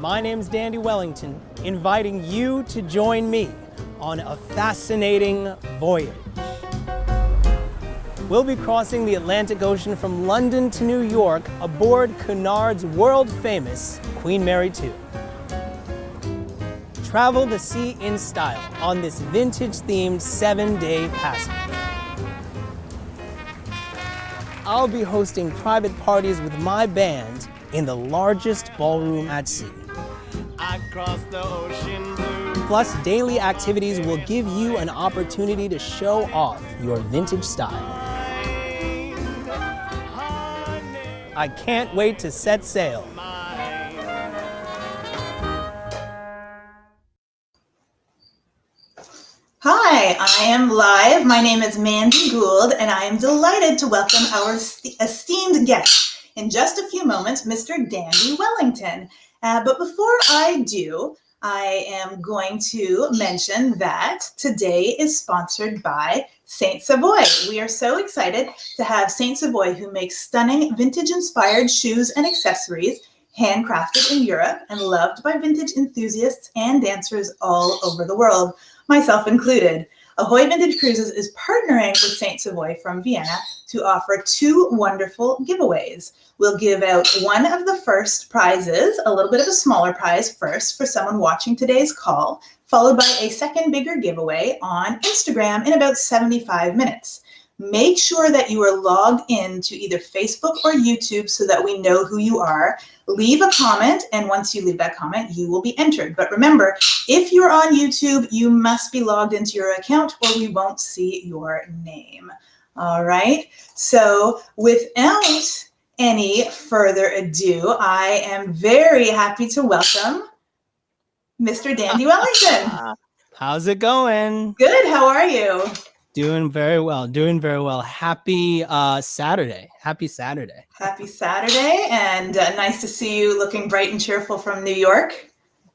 My name's Dandy Wellington, inviting you to join me on a fascinating voyage. We'll be crossing the Atlantic Ocean from London to New York aboard Cunard's world-famous Queen Mary II. Travel the sea in style on this vintage-themed 7-day passage. I'll be hosting private parties with my band in the largest ballroom at sea. Across the ocean blue. Plus, daily activities will give you an opportunity to show off your vintage style. I can't wait to set sail. Hi, I am live. My name is Mandy Gould, and I am delighted to welcome our esteemed guest. In just a few moments, Mr. Dandy Wellington. But before I do, I am going to mention that today is sponsored by Saint Savoy. We are so excited to have Saint Savoy, who makes stunning vintage-inspired shoes and accessories handcrafted in Europe and loved by vintage enthusiasts and dancers all over the world, myself included. Ahoy Vintage Cruises is partnering with Saint Savoy from Vienna to offer two wonderful giveaways. We'll give out one of the first prizes, a little bit of a smaller prize first for someone watching today's call, followed by a second bigger giveaway on Instagram in about 75 minutes. Make sure that you are logged in to either Facebook or YouTube so that we know who you are. Leave a comment, and once you leave that comment, you will be entered. But remember, if you're on YouTube, you must be logged into your account or we won't see your name. All right, so without any further ado, I am very happy to welcome Mr. Dandy Wellington. How's it going? Good, how are you? Doing very well, doing very well. Happy Saturday. Happy Saturday. Happy Saturday, and nice to see you looking bright and cheerful from New York.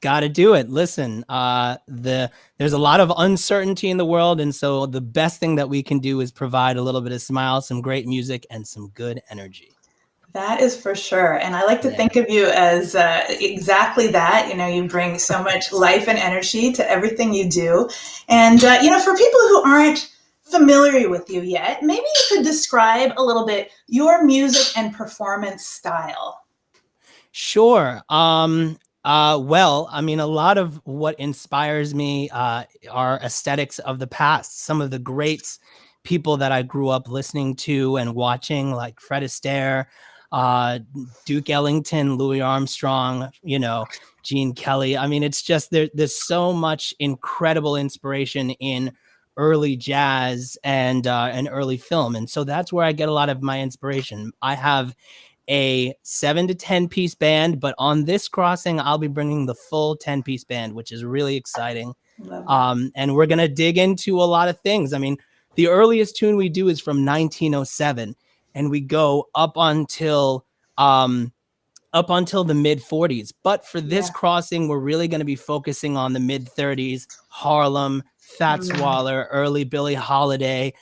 Got to do it. Listen, there's a lot of uncertainty in the world, and so the best thing that we can do is provide a little bit of smile, some great music, and some good energy. That is for sure. And I like to think of you as exactly that. You know, you bring so much life and energy to everything you do. And, you know, for people who aren't familiar with you yet, maybe you could describe a little bit your music and performance style. Sure. Well, I mean, a lot of what inspires me are aesthetics of the past. Some of the greats, people that I grew up listening to and watching, like Fred Astaire, Duke Ellington, Louis Armstrong, you know, Gene Kelly. I mean, it's just there's so much incredible inspiration in early jazz and early film. And so that's where I get a lot of my inspiration. I have a 7 to 10 piece band, but on this crossing, I'll be bringing the full 10-piece band, which is really exciting. And we're going to dig into a lot of things. I mean, the earliest tune we do is from 1907, and we go up until the mid 40s. But for this crossing, we're really going to be focusing on the mid 30s, Harlem, Fats Waller, early Billie Holiday,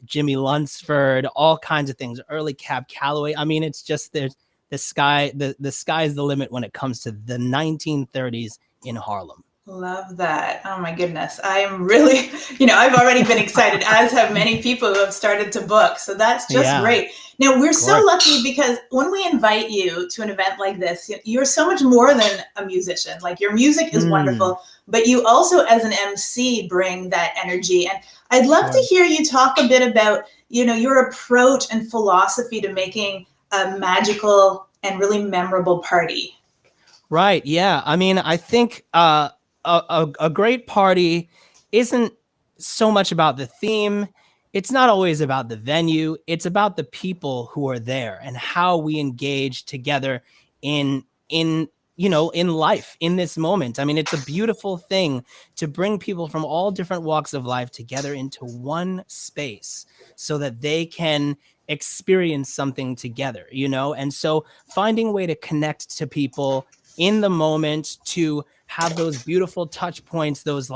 Jimmy Lunsford, all kinds of things, early Cab Calloway. I mean, it's just the sky's the limit when it comes to the 1930s in Harlem. Love that. Oh my goodness. I'm really, you know, I've already been excited, as have many people who have started to book. So that's just great. Now, we're so lucky because when we invite you to an event like this, you're so much more than a musician. Like, your music is wonderful, but you also, as an MC, bring that energy. And I'd love to hear you talk a bit about, you know, your approach and philosophy to making a magical and really memorable party. Right. Yeah. I mean, I think a great party isn't so much about the theme. It's not always about the venue. It's about the people who are there and how we engage together in life, in this moment. I mean, it's a beautiful thing to bring people from all different walks of life together into one space so that they can experience something together, you know? And so finding a way to connect to people in the moment, to have those beautiful touch points, those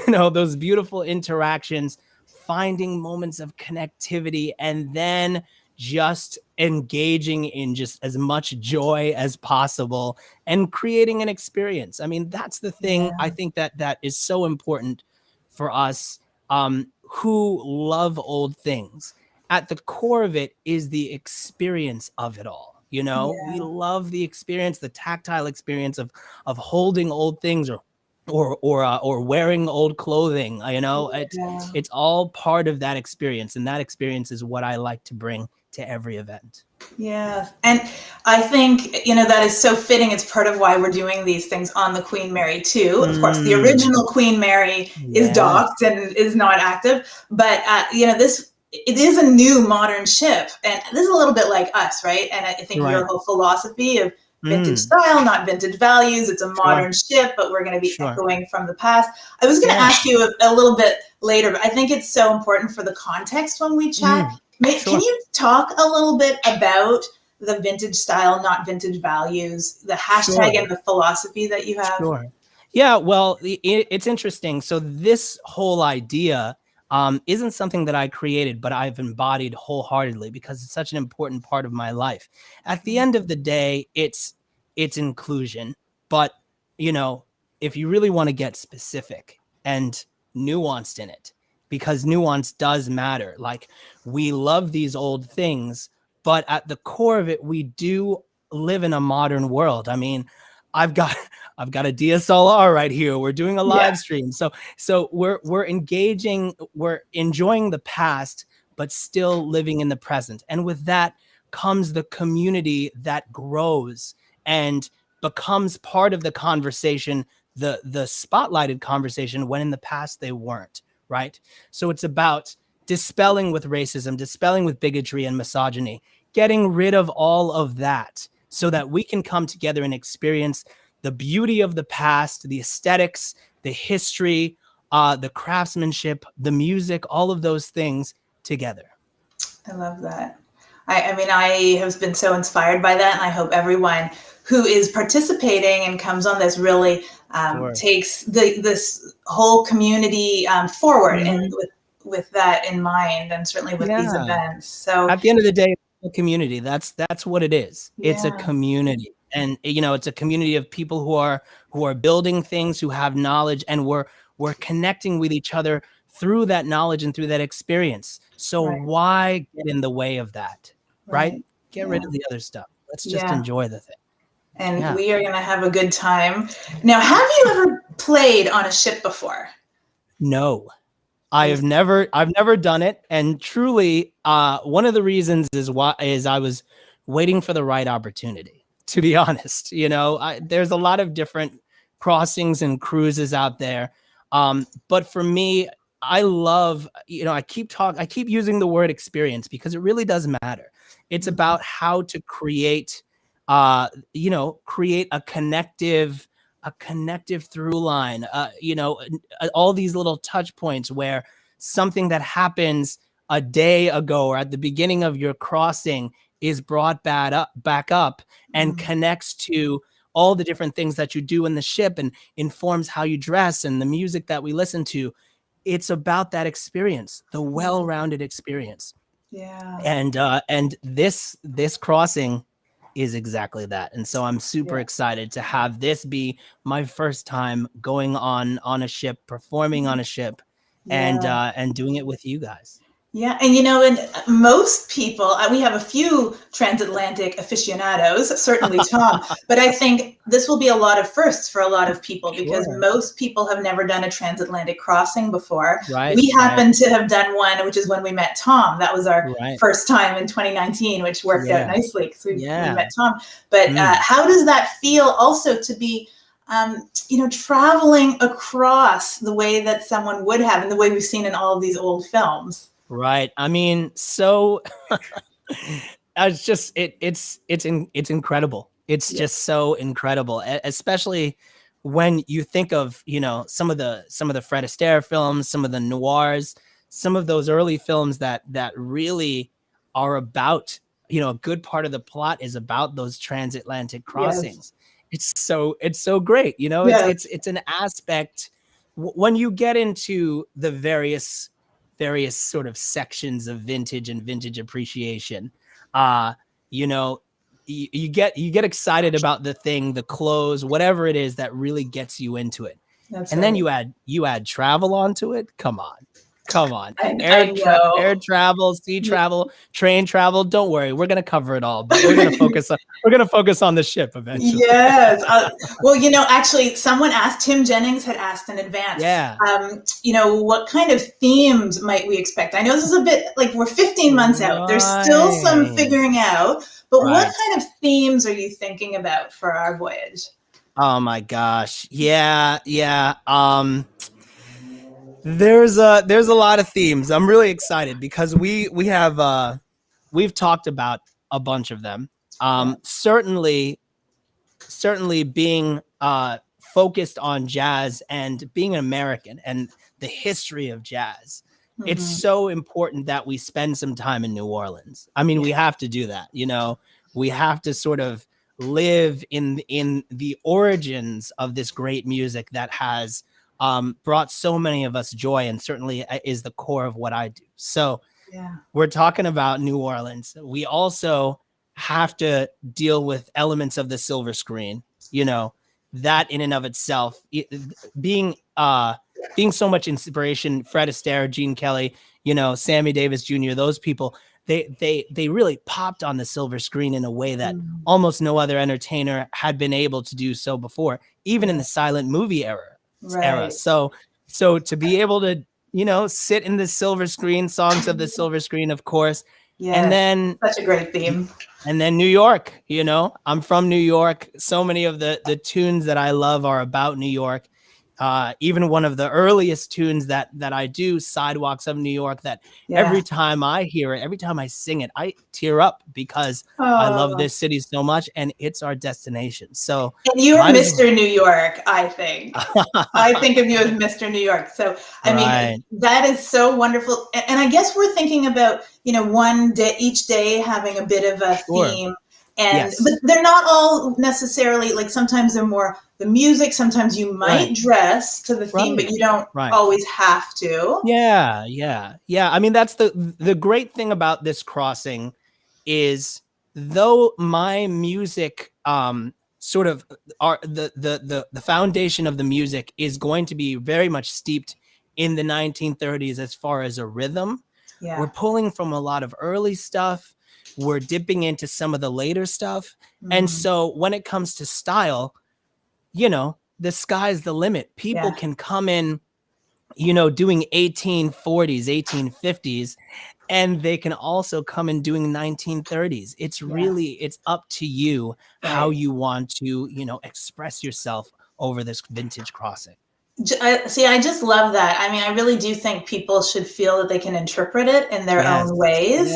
those beautiful interactions, finding moments of connectivity, and then just engaging in just as much joy as possible and creating an experience. I mean, that's the thing I Yeah. think that is so important for us, who love old things. At the core of it is the experience of it all. You know, we Yeah. love the experience, the tactile experience of holding old things, or wearing old clothing. You know, Yeah. it's all part of that experience, and that experience is what I like to bring to every event. Yeah. And I think, that is so fitting. It's part of why we're doing these things on the Queen Mary too. Of course, the Mm, original Queen Mary is yes, docked and is not active, but it is a new modern ship, and this is a little bit like us, right? And I think your right. whole philosophy of vintage Mm, style, not vintage values. It's a sure, modern ship, but we're going to be sure. echoing from the past. I was going to Yeah. ask you a little bit later, but I think it's so important for the context when we chat. Mm, Can sure, you talk a little bit about the vintage style, not vintage values, the hashtag sure. and the philosophy that you have? Sure. Yeah, well, it's interesting. So this whole idea isn't something that I created, but I've embodied wholeheartedly because it's such an important part of my life. At the end of the day, it's inclusion. But, you know, if you really want to get specific and nuanced in it, because nuance does matter. Like, we love these old things, but at the core of it, we do live in a modern world. I mean, I've got I've got a DSLR right here. We're doing a Yeah, live stream. So we're engaging, we're enjoying the past, but still living in the present. And with that comes the community that grows and becomes part of the conversation, the spotlighted conversation, when in the past they weren't, right? So it's about dispelling with racism, dispelling with bigotry and misogyny, getting rid of all of that so that we can come together and experience the beauty of the past, the aesthetics, the history, the craftsmanship, the music, all of those things together. I love that. I mean, I have been so inspired by that, and I hope everyone who is participating and comes on this really Sure. takes this whole community forward, and Mhm. with that in mind, and certainly with these Yeah. events. So At the end of the day, it's a community. That's what it is. It's a yeah, community. And you know, it's a community of people who are building things, who have knowledge, and we're connecting with each other through that knowledge and through that experience. So right, why get in the way of that? Right? right, Get rid yeah, of the other stuff. Let's just yeah. enjoy the thing. And Yeah. we are going to have a good time. Now, have you ever played on a ship before? No. This, I've never done it, and truly, one of the reasons is I was waiting for the right opportunity. To be honest, you know, there's a lot of different crossings and cruises out there, but for me, I love, you know, I keep using the word experience because it really does matter. It's about how to create, create a connective through line, all these little touch points where something that happens a day ago or at the beginning of your crossing is brought back up and connects to all the different things that you do in the ship and informs how you dress and the music that we listen to. It's about that experience, the yeah, well-rounded experience. yeah, And this crossing is exactly that. And so I'm super yeah, excited to have this be my first time going on a ship, performing on a ship, yeah. and doing it with you guys. Yeah, and and most people, we have a few transatlantic aficionados, certainly Tom, but I think this will be a lot of firsts for a lot of people because Sure. most people have never done a transatlantic crossing before. Right, We right, happen to have done one, which is when we met Tom. That was our right. first time in 2019, which worked out Yeah, nicely because we yeah. met Tom. But Mm, how does that feel also to be traveling across the way that someone would have and the way we've seen in all of these old films? right. I mean, so it's just it's incredible. It's Yeah. just so incredible, especially when you think of, you know, some of the Fred Astaire films, some of the noirs, some of those early films that really are about, you know, a good part of the plot is about those transatlantic Yes. crossings. It's so great, you know. Yes. It's an aspect when you get into the various sort of sections of vintage and vintage appreciation. uh, you know, you get excited about the thing, the clothes, whatever it is that really gets you into it. That's And right. then you add travel onto it. Come on. Come on. I Air know. travel, sea travel, train travel. Don't worry. We're going to cover it all, but we're going to focus on the ship eventually. Yes. Well, actually, someone asked, Tim Jennings had asked in advance, Yeah. what kind of themes might we expect? I know this is a bit like we're 15 months out. There's still some Right. figuring out, but what Right. kind of themes are you thinking about for our voyage? Oh my gosh. Yeah. Yeah. There's a lot of themes. I'm really excited because we've talked about a bunch of them. Yeah. Certainly being focused on jazz and being an American and the history of jazz. It's Mm-hmm. so important that we spend some time in New Orleans. I mean, Yeah. we have to do that, we have to sort of live in the origins of this great music that has brought so many of us joy and certainly is the core of what I do. So Yeah. we're talking about New Orleans. We also have to deal with elements of the silver screen, that in and of itself, being so much inspiration. Fred Astaire, Gene Kelly, Sammy Davis Jr., those people, they really popped on the silver screen in a way that almost no other entertainer had been able to do so before, even in the silent movie era. Right. So to be able to sit in the silver screen, songs of the silver screen, of course. Yeah. And then such a great theme. And then New York, I'm from New York. So many of the tunes that I love are about New York. Even one of the earliest tunes that I do, Sidewalks of New York, that every time I hear it, every time I sing it, I tear up because I love this city so much and it's our destination. So and you're Mr. New York, I think. I think of you as Mr. New York. So, I mean, that is so wonderful. And I guess we're thinking about, one day, each day having a bit of a theme. And but they're not all necessarily, like, sometimes they're more the music, sometimes you might dress to the theme, but you don't always have to. Yeah. I mean, that's the great thing about this crossing is, though my music sort of are the foundation of the music is going to be very much steeped in the 1930s as far as a rhythm. We're pulling from a lot of early stuff. We're dipping into some of the later stuff. And so when it comes to style, the sky's the limit. People can come in, doing 1840s, 1850s, and they can also come in doing 1930s. It's really, it's up to you how you want to, express yourself over this vintage crossing. See, I just love that. I mean, I really do think people should feel that they can interpret it in their own ways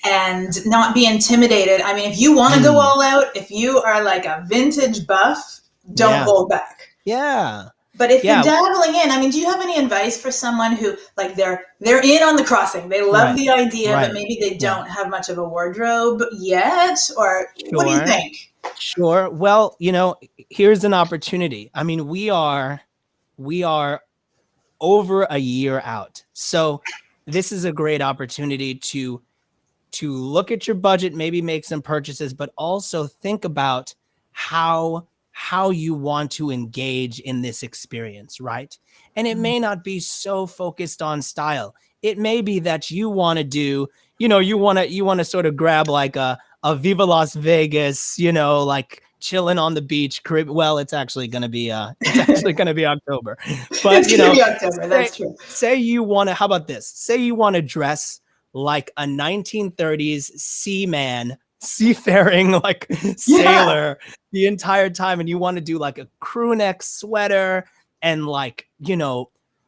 and not be intimidated. I mean, if you want to go all out, if you are like a vintage buff, don't hold back. But if you're dabbling in, I mean, do you have any advice for someone who, like, they're in on the crossing, they love the idea, but maybe they don't have much of a wardrobe yet, or what do you think? Sure. Well, here's an opportunity. I mean, we are over a year out. So this is a great opportunity to look at your budget, maybe make some purchases, but also think about how you want to engage in this experience, right? And it may not be so focused on style. It may be that you want to do, you want to sort of grab like a Viva Las Vegas, like chilling on the beach. Well, it's actually going to be October, but it's gonna be October. That's true. Say you want to, how about this? Say you want to dress like a 1930s seafaring, like sailor the entire time, and you want to do like a crew neck sweater and like,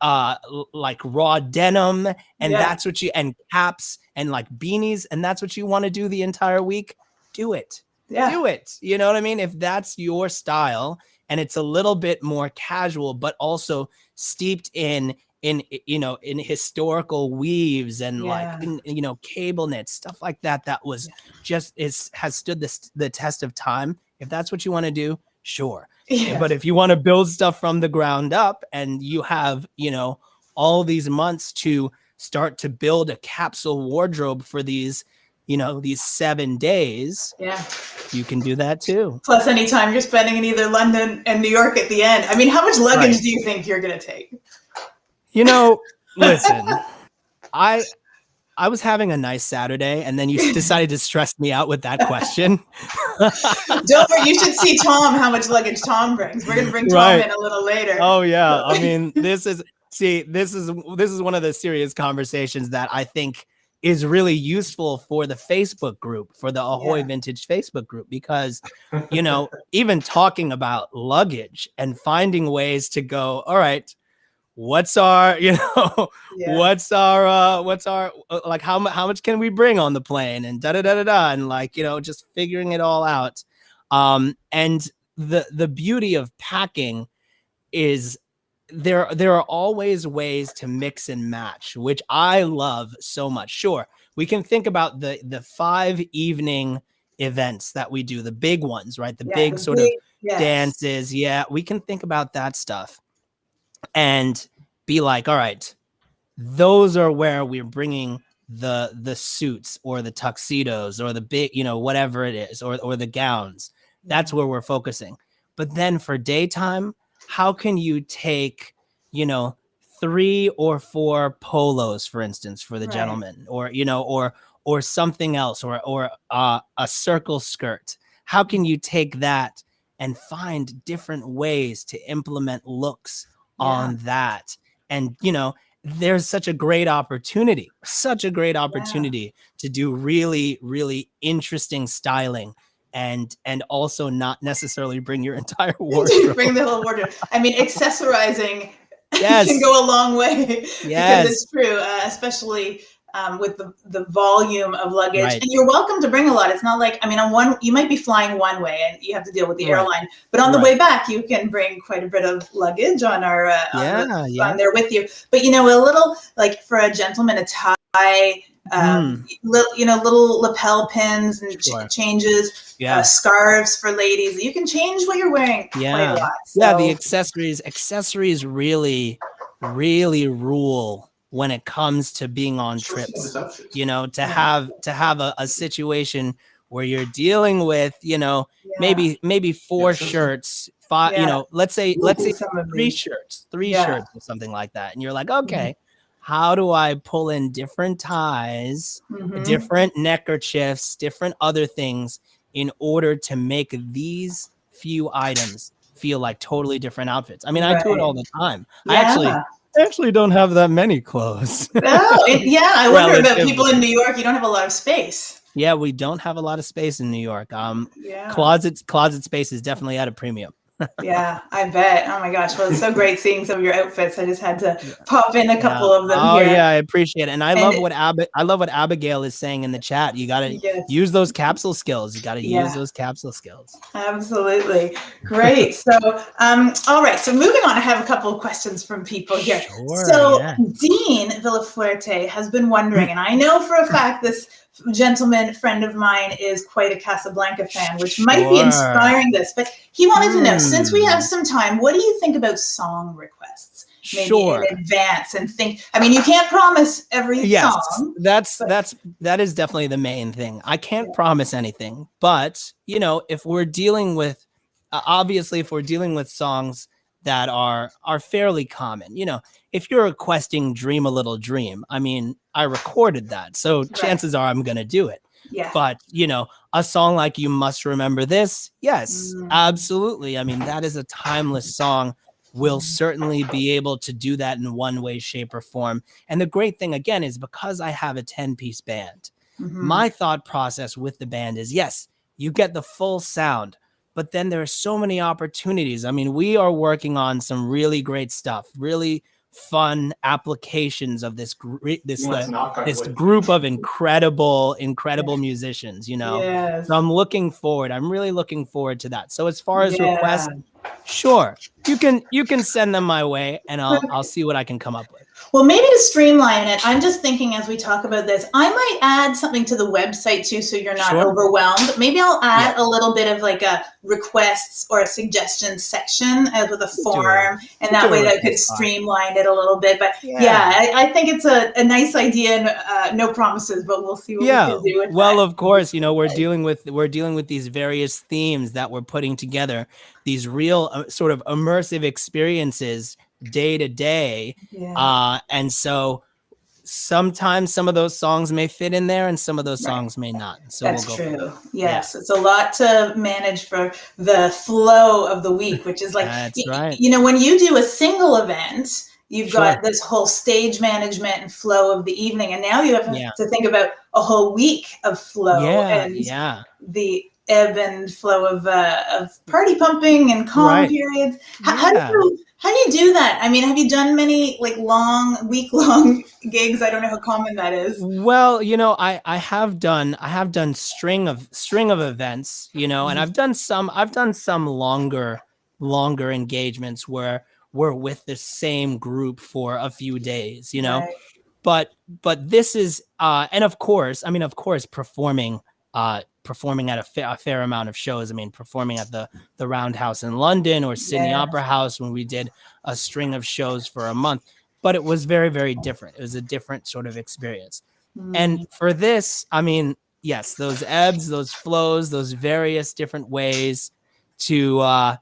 like raw denim, and that's what and caps and like beanies, and that's what you want to do the entire week. Do it. Do it. You know what I mean? If that's your style and it's a little bit more casual, but also steeped in historical weaves and like, cable knit, stuff like that, that was has stood the test of time. If that's what you want to do, sure. But if you want to build stuff from the ground up and you have, all these months to start to build a capsule wardrobe for these these 7 days, Yeah. you can do that too. Plus any time you're spending in either London and New York at the end. I mean, how much luggage do you think you're going to take? Listen, I was having a nice Saturday, and then you decided to stress me out with that question. Don't worry, you should see Tom, how much luggage Tom brings. We're going to bring Tom in a little later. Oh yeah. I mean, this is one of the serious conversations that I think is really useful for the Facebook group, for the Ahoy Vintage Facebook group, because, even talking about luggage and finding ways to go, all right, what's our, what's our like, how much can we bring on the plane, and and just figuring it all out. And the beauty of packing is there are always ways to mix and match, which I love so much. Sure, we can think about the 5 evening events that we do, the big ones, right? The big sort of dances. Yeah, we can think about that stuff and be like, all right, those are where we're bringing the suits or the tuxedos or the big, whatever it is, or the gowns. That's where we're focusing. But then for daytime, how can you take, 3 or 4 polos, for instance, for the gentleman, or something else, or a circle skirt? How can you take that and find different ways to implement looks on that? And, there's such a great opportunity to do really, really interesting styling. And also not necessarily bring your entire wardrobe. Bring the whole wardrobe. I mean, accessorizing can go a long way. Because it's true, especially with the volume of luggage. And you're welcome to bring a lot. It's not like, I mean, you might be flying one way and you have to deal with the airline, but on the way back, you can bring quite a bit of luggage on on there with you. But a little, like, for a gentleman, a tie, little lapel pins and changes, scarves for ladies. You can change what you're wearing quite a lot. So. The accessories really, really rule when it comes to being on trips. To have a situation where you're dealing with, maybe 4 shirts, 5, let's say 3 shirts or something like that, and you're like, okay. How do I pull in different ties, different neckerchiefs, different other things in order to make these few items feel like totally different outfits? I mean, I do it all the time. I actually don't have that many clothes. I wonder about people in New York. You don't have a lot of space. Yeah, we don't have a lot of space in New York. Closet space is definitely at a premium. Yeah, I bet. Oh my gosh. Well, it's so great seeing some of your outfits. I just had to pop in a couple of them here. Yeah, I appreciate it. And I love what Abigail is saying in the chat. You got to use those capsule skills. You got to use those capsule skills. Absolutely. Great. So, all right. So moving on, I have a couple of questions from people here. Sure, so Dean Villafuerte has been wondering, and I know for a fact this gentleman friend of mine is quite a Casablanca fan, which might be inspiring this, but he wanted to know, since we have some time, what do you think about song requests? Maybe in advance, and I mean, you can't promise every song. That is definitely the main thing. I can't promise anything, but if we're dealing with, obviously, if we're dealing with songs that are fairly common, if you're requesting Dream a Little Dream, I mean, I recorded that, so chances are I'm going to do it. Yeah. But, a song like You Must Remember This, yes, absolutely. I mean, that is a timeless song. We'll certainly be able to do that in one way, shape, or form. And the great thing, again, is because I have a 10-piece band, my thought process with the band is, yes, you get the full sound, but then there are so many opportunities. I mean, we are working on some really great stuff, really fun applications of this group of incredible musicians, So I'm really looking forward to that. So as far as requests, sure, you can send them my way, and I'll see what I can come up with. Well, maybe to streamline it, I'm just thinking as we talk about this, I might add something to the website too, so you're not Sure. overwhelmed. Maybe I'll Yeah. add a little bit of like a requests or a suggestions section with a form, and We'll do that a way that could request box. streamline it a little bit. But Yeah. I think it's a nice idea, and no promises, but we'll see what we Yeah. can do with Well, that. of course, we're dealing with these various themes that we're putting together, these real sort of immersive experiences day to day. Yeah. And so sometimes some of those songs may fit in there and some of those Right. songs may not. So we'll That's go from true. there. Yes, it's a lot to manage for the flow of the week, which is like, That's right. when you do a single event, you've Sure. got this whole stage management and flow of the evening, and now you have Yeah. to think about a whole week of flow Yeah. and Yeah. the ebb and flow of party pumping and calm Right. periods. Yeah. How do you do that? I mean, have you done many like week long gigs? I don't know how common that is. Well, I have done string of events, and I've done some longer engagements where we're with the same group for a few days, Right. but this is and of course, performing at a fair amount of shows. I mean, performing at the Roundhouse in London or Sydney Yeah. Opera House when we did a string of shows for a month, but it was very, very different. It was a different sort of experience. And for this, I mean, yes, those ebbs, those flows, those various different ways to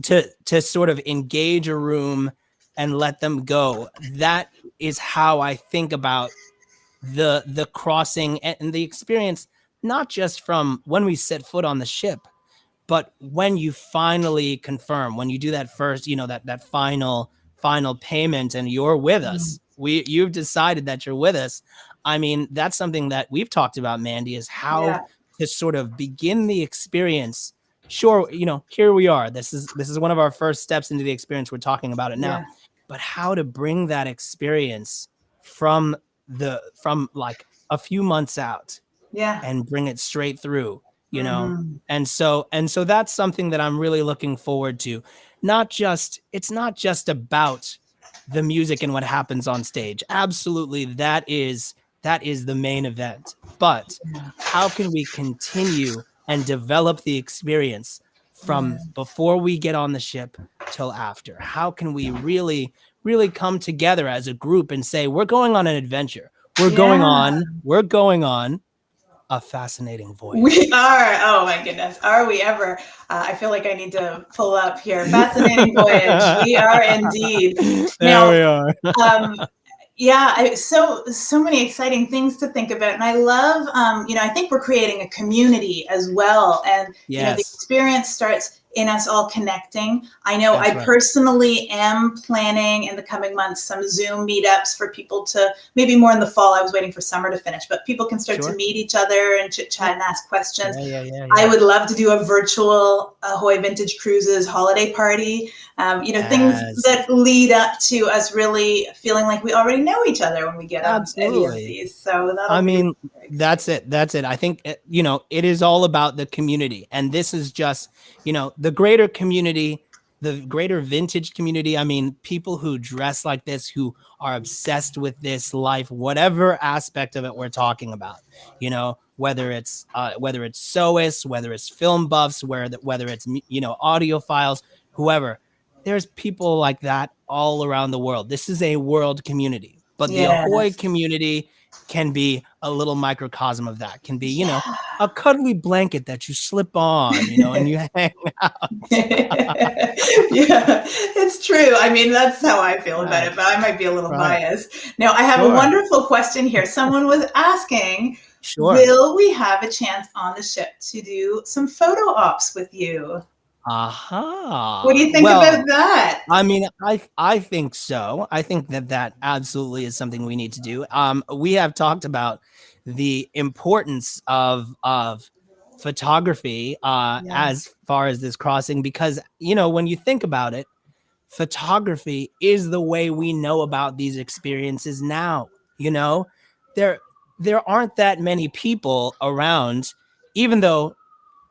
to sort of engage a room and let them go. That is how I think about the crossing and the experience, not just from when we set foot on the ship, but when you finally confirm, when you do that first, that final payment and you're with us, you've decided that you're with us. I mean, that's something that we've talked about, Mandy, is how Yeah. to sort of begin the experience. Sure, here we are. This is one of our first steps into the experience. We're talking about it now, Yeah. but how to bring that experience from like a few months out Yeah. and bring it straight through, and so that's something that I'm really looking forward to. It's not just about the music and what happens on stage. Absolutely, that is the main event, but how can we continue and develop the experience from before we get on the ship till after? How can we really come together as a group and say, we're going on an adventure, we're going on a fascinating voyage. We are. Oh my goodness. Are we ever? I feel like I need to pull up here. Fascinating Voyage. We are indeed. There Now, we are. so many exciting things to think about, and I love. I think we're creating a community as well, and the Yes. experience starts in us all connecting. I know That's I right. personally am planning in the coming months some Zoom meetups for people to, maybe more in the fall. I was waiting for summer to finish, but people can start to Sure. meet each other and chit chat and ask questions. Yeah. I would love to do a virtual Ahoy Vintage Cruises holiday party. Things Yes. that lead up to us really feeling like we already know each other when we get on any of Absolutely. these. So I mean, that's it. I think, it is all about the community. And this is just, the greater community, the greater vintage community. I mean, people who dress like this, who are obsessed with this life, whatever aspect of it we're talking about, whether it's sewists, whether it's film buffs, whether it's, audiophiles, whoever. There's people like that all around the world. This is a world community, but the Ahoy Yes. community can be a little microcosm of that, can be, a cuddly blanket that you slip on, and you hang out. Yeah, it's true. I mean, that's how I feel about it, but I might be a little Right. biased. Now, I have a Sure. wonderful question here. Someone was asking, Sure. will we have a chance on the ship to do some photo ops with you? Aha. What do you think about that? I mean, I think so. I think that absolutely is something we need to do. We have talked about the importance of photography as far as this crossing, because when you think about it, photography is the way we know about these experiences now. There aren't that many people around, even though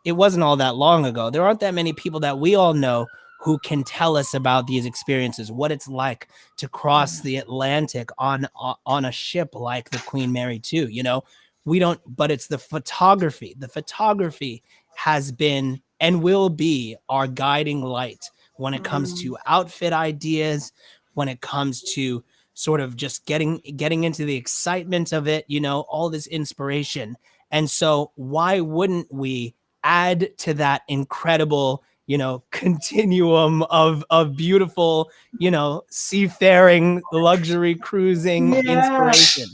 it wasn't all that long ago. There aren't that many people that we all know who can tell us about these experiences, what it's like to cross the Atlantic on a ship like the Queen Mary 2. You know, we don't, but it's the photography. The photography has been and will be our guiding light when it comes to outfit ideas, when it comes to sort of just getting into the excitement of it, you know, all this inspiration. And so why wouldn't we add to that incredible, you know, continuum of beautiful, you know, seafaring, luxury cruising Yeah. inspiration?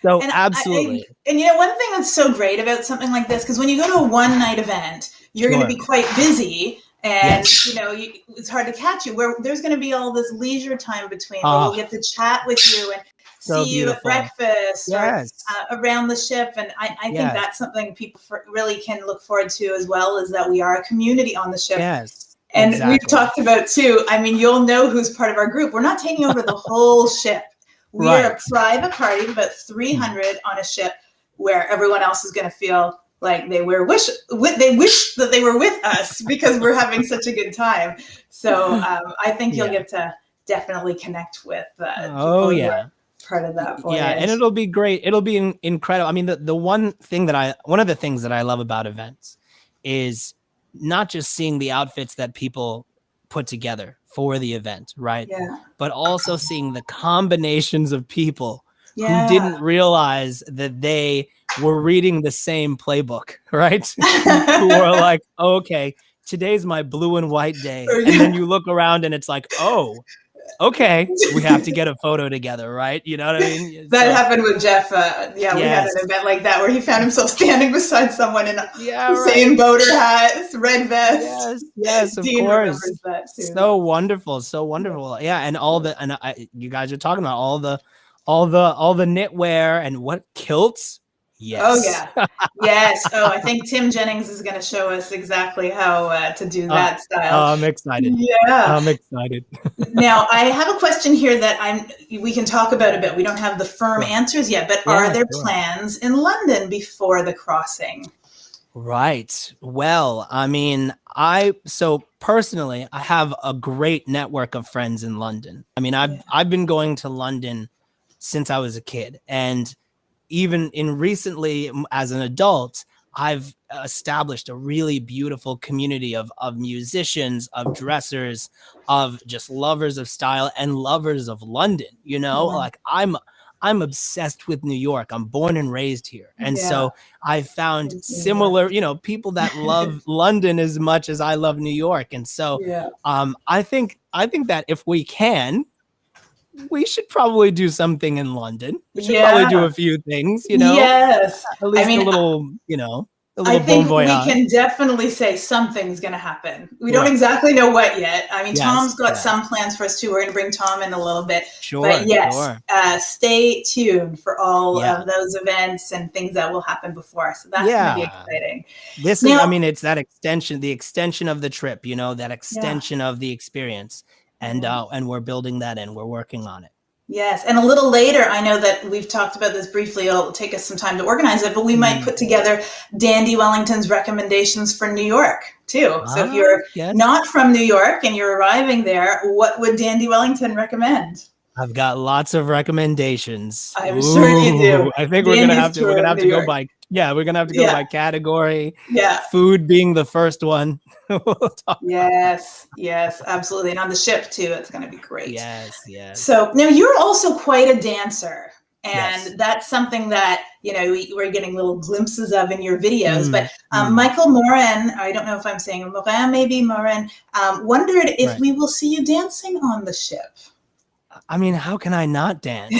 So And absolutely. and you know, one thing that's so great about something like this, because when you go to a one night event, you're going to Sure. be quite busy, and Yes. you know, it's hard to catch you. Where there's going to be all this leisure time between, where we'll Oh, get to chat with you and so see you at beautiful. breakfast or Yes. around the ship. And I think Yes. that's something people really can look forward to as well, is that we are a community on the ship. Yes. And we've Exactly. talked about too, I mean, you'll know who's part of our group. We're not taking over the whole ship. We are a Right. private party of about 300 on a ship, where everyone else is going to feel like they wish that they were with us, because we're having such a good time. So I think you'll get to definitely connect with Oh people who are yeah. part of that Yeah, and voyage. it'll be great. It'll be incredible. I mean, the one of the things that I love about events is not just seeing the outfits that people put together for the event, right? Yeah. But also seeing the combinations of people who Yeah. didn't realize that they were reading the same playbook, right? Who are like, oh, okay, today's my blue and white day. And then you look around and it's like, oh, okay, we have to get a photo together, right? You know what I mean? That So, happened with Jeff. Yeah, we had yes. an event like that where he found himself standing beside someone in a Yeah, same right. boater hat, red vest. Yes, yes, of Dean course. remembers that too. So wonderful, so wonderful. Yeah, and you guys are talking about all the knitwear and what kilts. Oh Yes. yeah, yes. Oh, I think Tim Jennings is going to show us exactly how to do that style. I'm excited. Yeah. I'm excited. Now, I have a question here that we can talk about a bit. We don't have the firm answers yet, but are there plans in London before the crossing? Right. Well, I mean, so personally, I have a great network of friends in London. I mean, I've been going to London since I was a kid, and even recently as an adult, I've established a really beautiful community of musicians, of dressers, of just lovers of style and lovers of London. You know, like I'm obsessed with New York. I'm born and raised here. And so I found similar, you know, people that love London as much as I love New York. And so I think that if we can, we should probably do something in London. We should probably do a few things, you know. Yes. At least a little, you know, a little I think bon voyage. we can definitely say something's going to happen. We don't exactly know what yet. I mean, Tom's got some plans for us too. We're going to bring Tom in a little bit. But yes, stay tuned for all of those events and things that will happen before us. So that's going to be exciting. This is, I mean, it's that extension, the extension of the trip, you know, that extension of the experience. And we're building that in. We're working on it. Yes. And a little later, I know that we've talked about this briefly. It'll take us some time to organize it, but we might put together Dandy Wellington's recommendations for New York too. So if you're not from New York and you're arriving there, what would Dandy Wellington recommend? I've got lots of recommendations. I'm sure you do. I think we're gonna have to go by we're gonna have to go by category. Yeah. Food being the first one. Yes, absolutely. And on the ship too, it's gonna be great. Yes. So now you're also quite a dancer. And that's something that, you know, we're getting little glimpses of in your videos. But Michael Morin, I don't know if I'm saying Morin, maybe Morin, wondered if we will see you dancing on the ship. I mean, how can I not dance?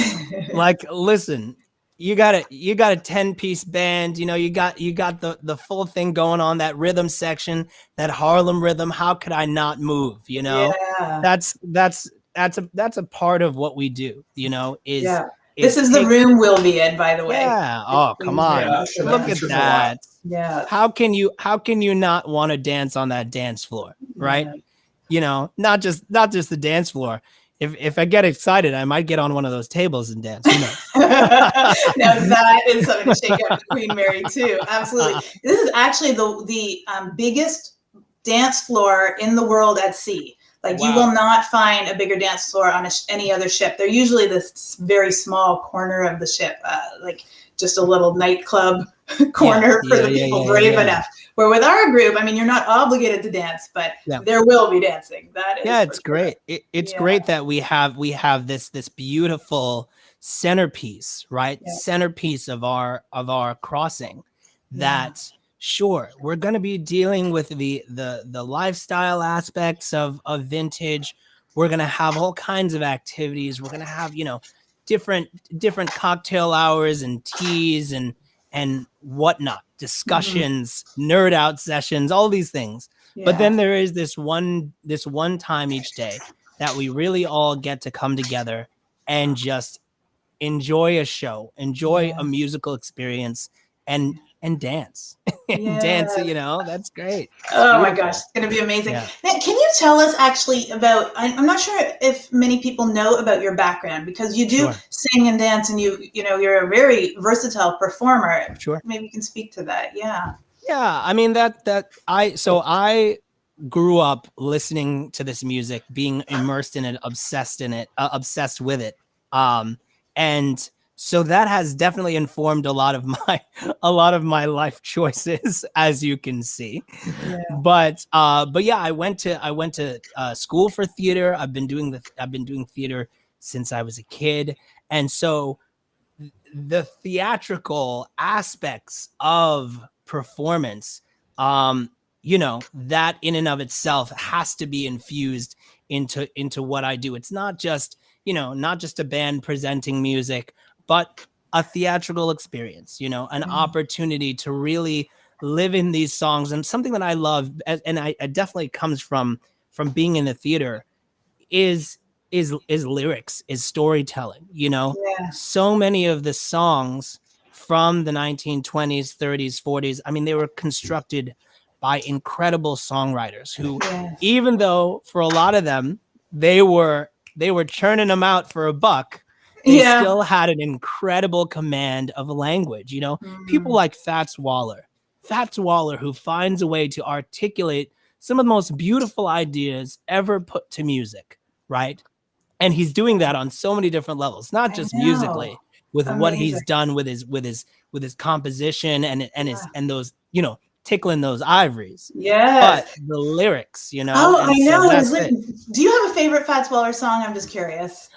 Like, listen, you got a 10-piece band, you know, you got the full thing going on, that rhythm section, that Harlem rhythm. How could I not move? You know, that's a part of what we do, you know, this is the room we'll be in, by the way. Yeah. Oh, come on. Look at that. Yeah. How can you not want to dance on that dance floor? Right. You know, not just the dance floor. If I get excited, I might get on one of those tables and dance. You know? Now that is something to shake up the Queen Mary too. Absolutely. This is actually the biggest dance floor in the world at sea. Like you will Wow. not find a bigger dance floor on any other ship. They're usually this very small corner of the ship, like just a little nightclub Yeah. corner for Yeah. the Yeah. people Yeah. brave Yeah. enough. Where with our group, I mean, you're not obligated to dance, but Yeah. there will be dancing. That is Yeah, for it's sure. great. It's Yeah. great that we have this beautiful centerpiece, right? Yeah. Centerpiece of our crossing. Yeah. That sure, we're going to be dealing with the lifestyle aspects of vintage. We're going to have all kinds of activities. We're going to have, different cocktail hours and teas and whatnot, Mhm. discussions, nerd out sessions, all these things. But Yeah. then there is this one time each day that we really all get to come together and just enjoy a show, enjoy a Yeah. musical experience, and dance. And dance, Yeah. that's great. It's Oh my gosh, beautiful. it's going to be amazing. Yeah, Now, can you tell us actually about? I'm not sure if many people know about your background because you do sure. sing and dance, and you're a very versatile performer. Sure. Maybe you can speak to that. Yeah. Yeah, I mean I grew up listening to this music, being immersed in it, obsessed with it. And so that has definitely informed a lot of my life choices, as you can see. Yeah. But yeah, I went to school for theater. I've been doing theater since I was a kid. And so the theatrical aspects of performance, that in and of itself has to be infused into what I do. It's not just, not just a band presenting music, but a theatrical experience, an Yeah. opportunity to really live in these songs. And something that I love, and I definitely comes from being in the theater, is is lyrics, is storytelling. Yeah. So many of the songs from the 1920s, 30s, 40s, I mean, they were constructed by incredible songwriters who, Yes. even though for a lot of them they were churning them out for a buck, they Yeah. still had an incredible command of language. People Mhm. like Fats Waller, who finds a way to articulate some of the most beautiful ideas ever put to music, right? And he's doing that on so many different levels, not I just know. musically, with what Amazing. he's done with his composition and Yeah. those, tickling those ivories, but Yes. the lyrics, Oh, I and so know. that's it. Do you have a favorite Fats Waller song? I'm just curious.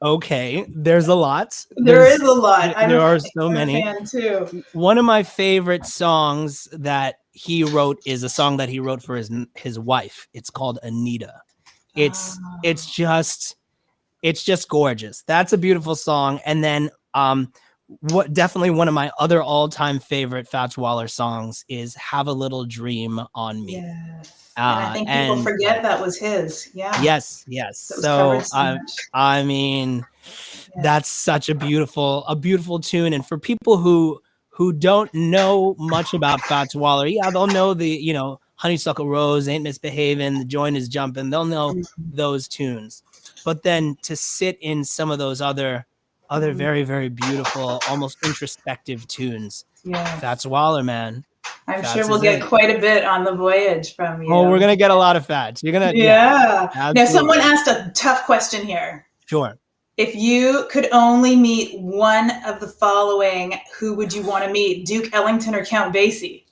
Okay, there's a lot. There is a lot. There are so I'm a many. fan too. One of my favorite songs that he wrote is a song that he wrote for his wife. It's called Anita. It's it's Oh, just it's just gorgeous. That's a beautiful song. And then what definitely one of my other all-time favorite Fats Waller songs is Have a Little Dream on Me. yes. And I think people And forget that was his. Yeah. yes, yes. That was covered So so much. I mean, Yeah. that's such a beautiful tune. And for people who don't know much about Fats Waller, yeah, they'll know the, Honeysuckle Rose, Ain't Misbehaving, The Joint Is Jumping. They'll know Mhm. those tunes. But then to sit in some of those other Mhm. very, very beautiful, almost introspective tunes, Yes. Fats Waller, man. I'm sure Fats we'll is get it. quite a bit on the voyage from Oh, we're you. gonna get a lot of Fats. You're gonna, yeah, Yeah. Now, someone absolutely. asked a tough question here. Sure. If you could only meet one of the following, who would you want to meet? Duke Ellington or Count Basie?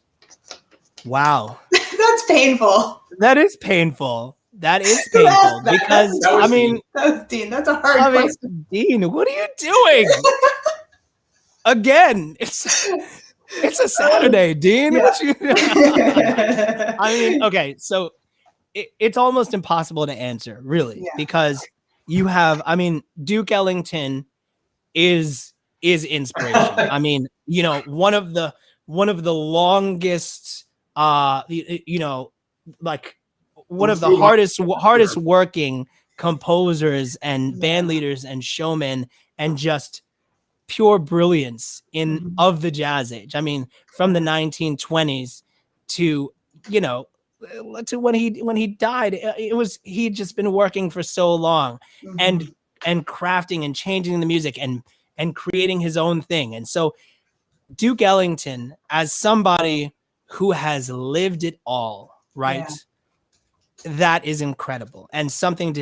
Wow. That's painful. That is painful. That is Who asked painful that? That's because That I was mean, Dean. that was Dean. That's a hard question. Dean, what are you doing? Again, it's a Saturday, Dean. Yeah. What you I mean, okay, so it's almost impossible to answer, really, Yeah. because you have, I mean, Duke Ellington is inspiration. I mean, one of the longest, like one of the hardest working composers and band Yeah. leaders and showmen, and just pure brilliance in Mhm. of the jazz age. I mean, from the 1920s to, you know to when he died. He'd just been working for so long, and Mhm. crafting and changing the music and creating his own thing. And so Duke Ellington, as somebody who has lived it all, Yeah. right? that is incredible and something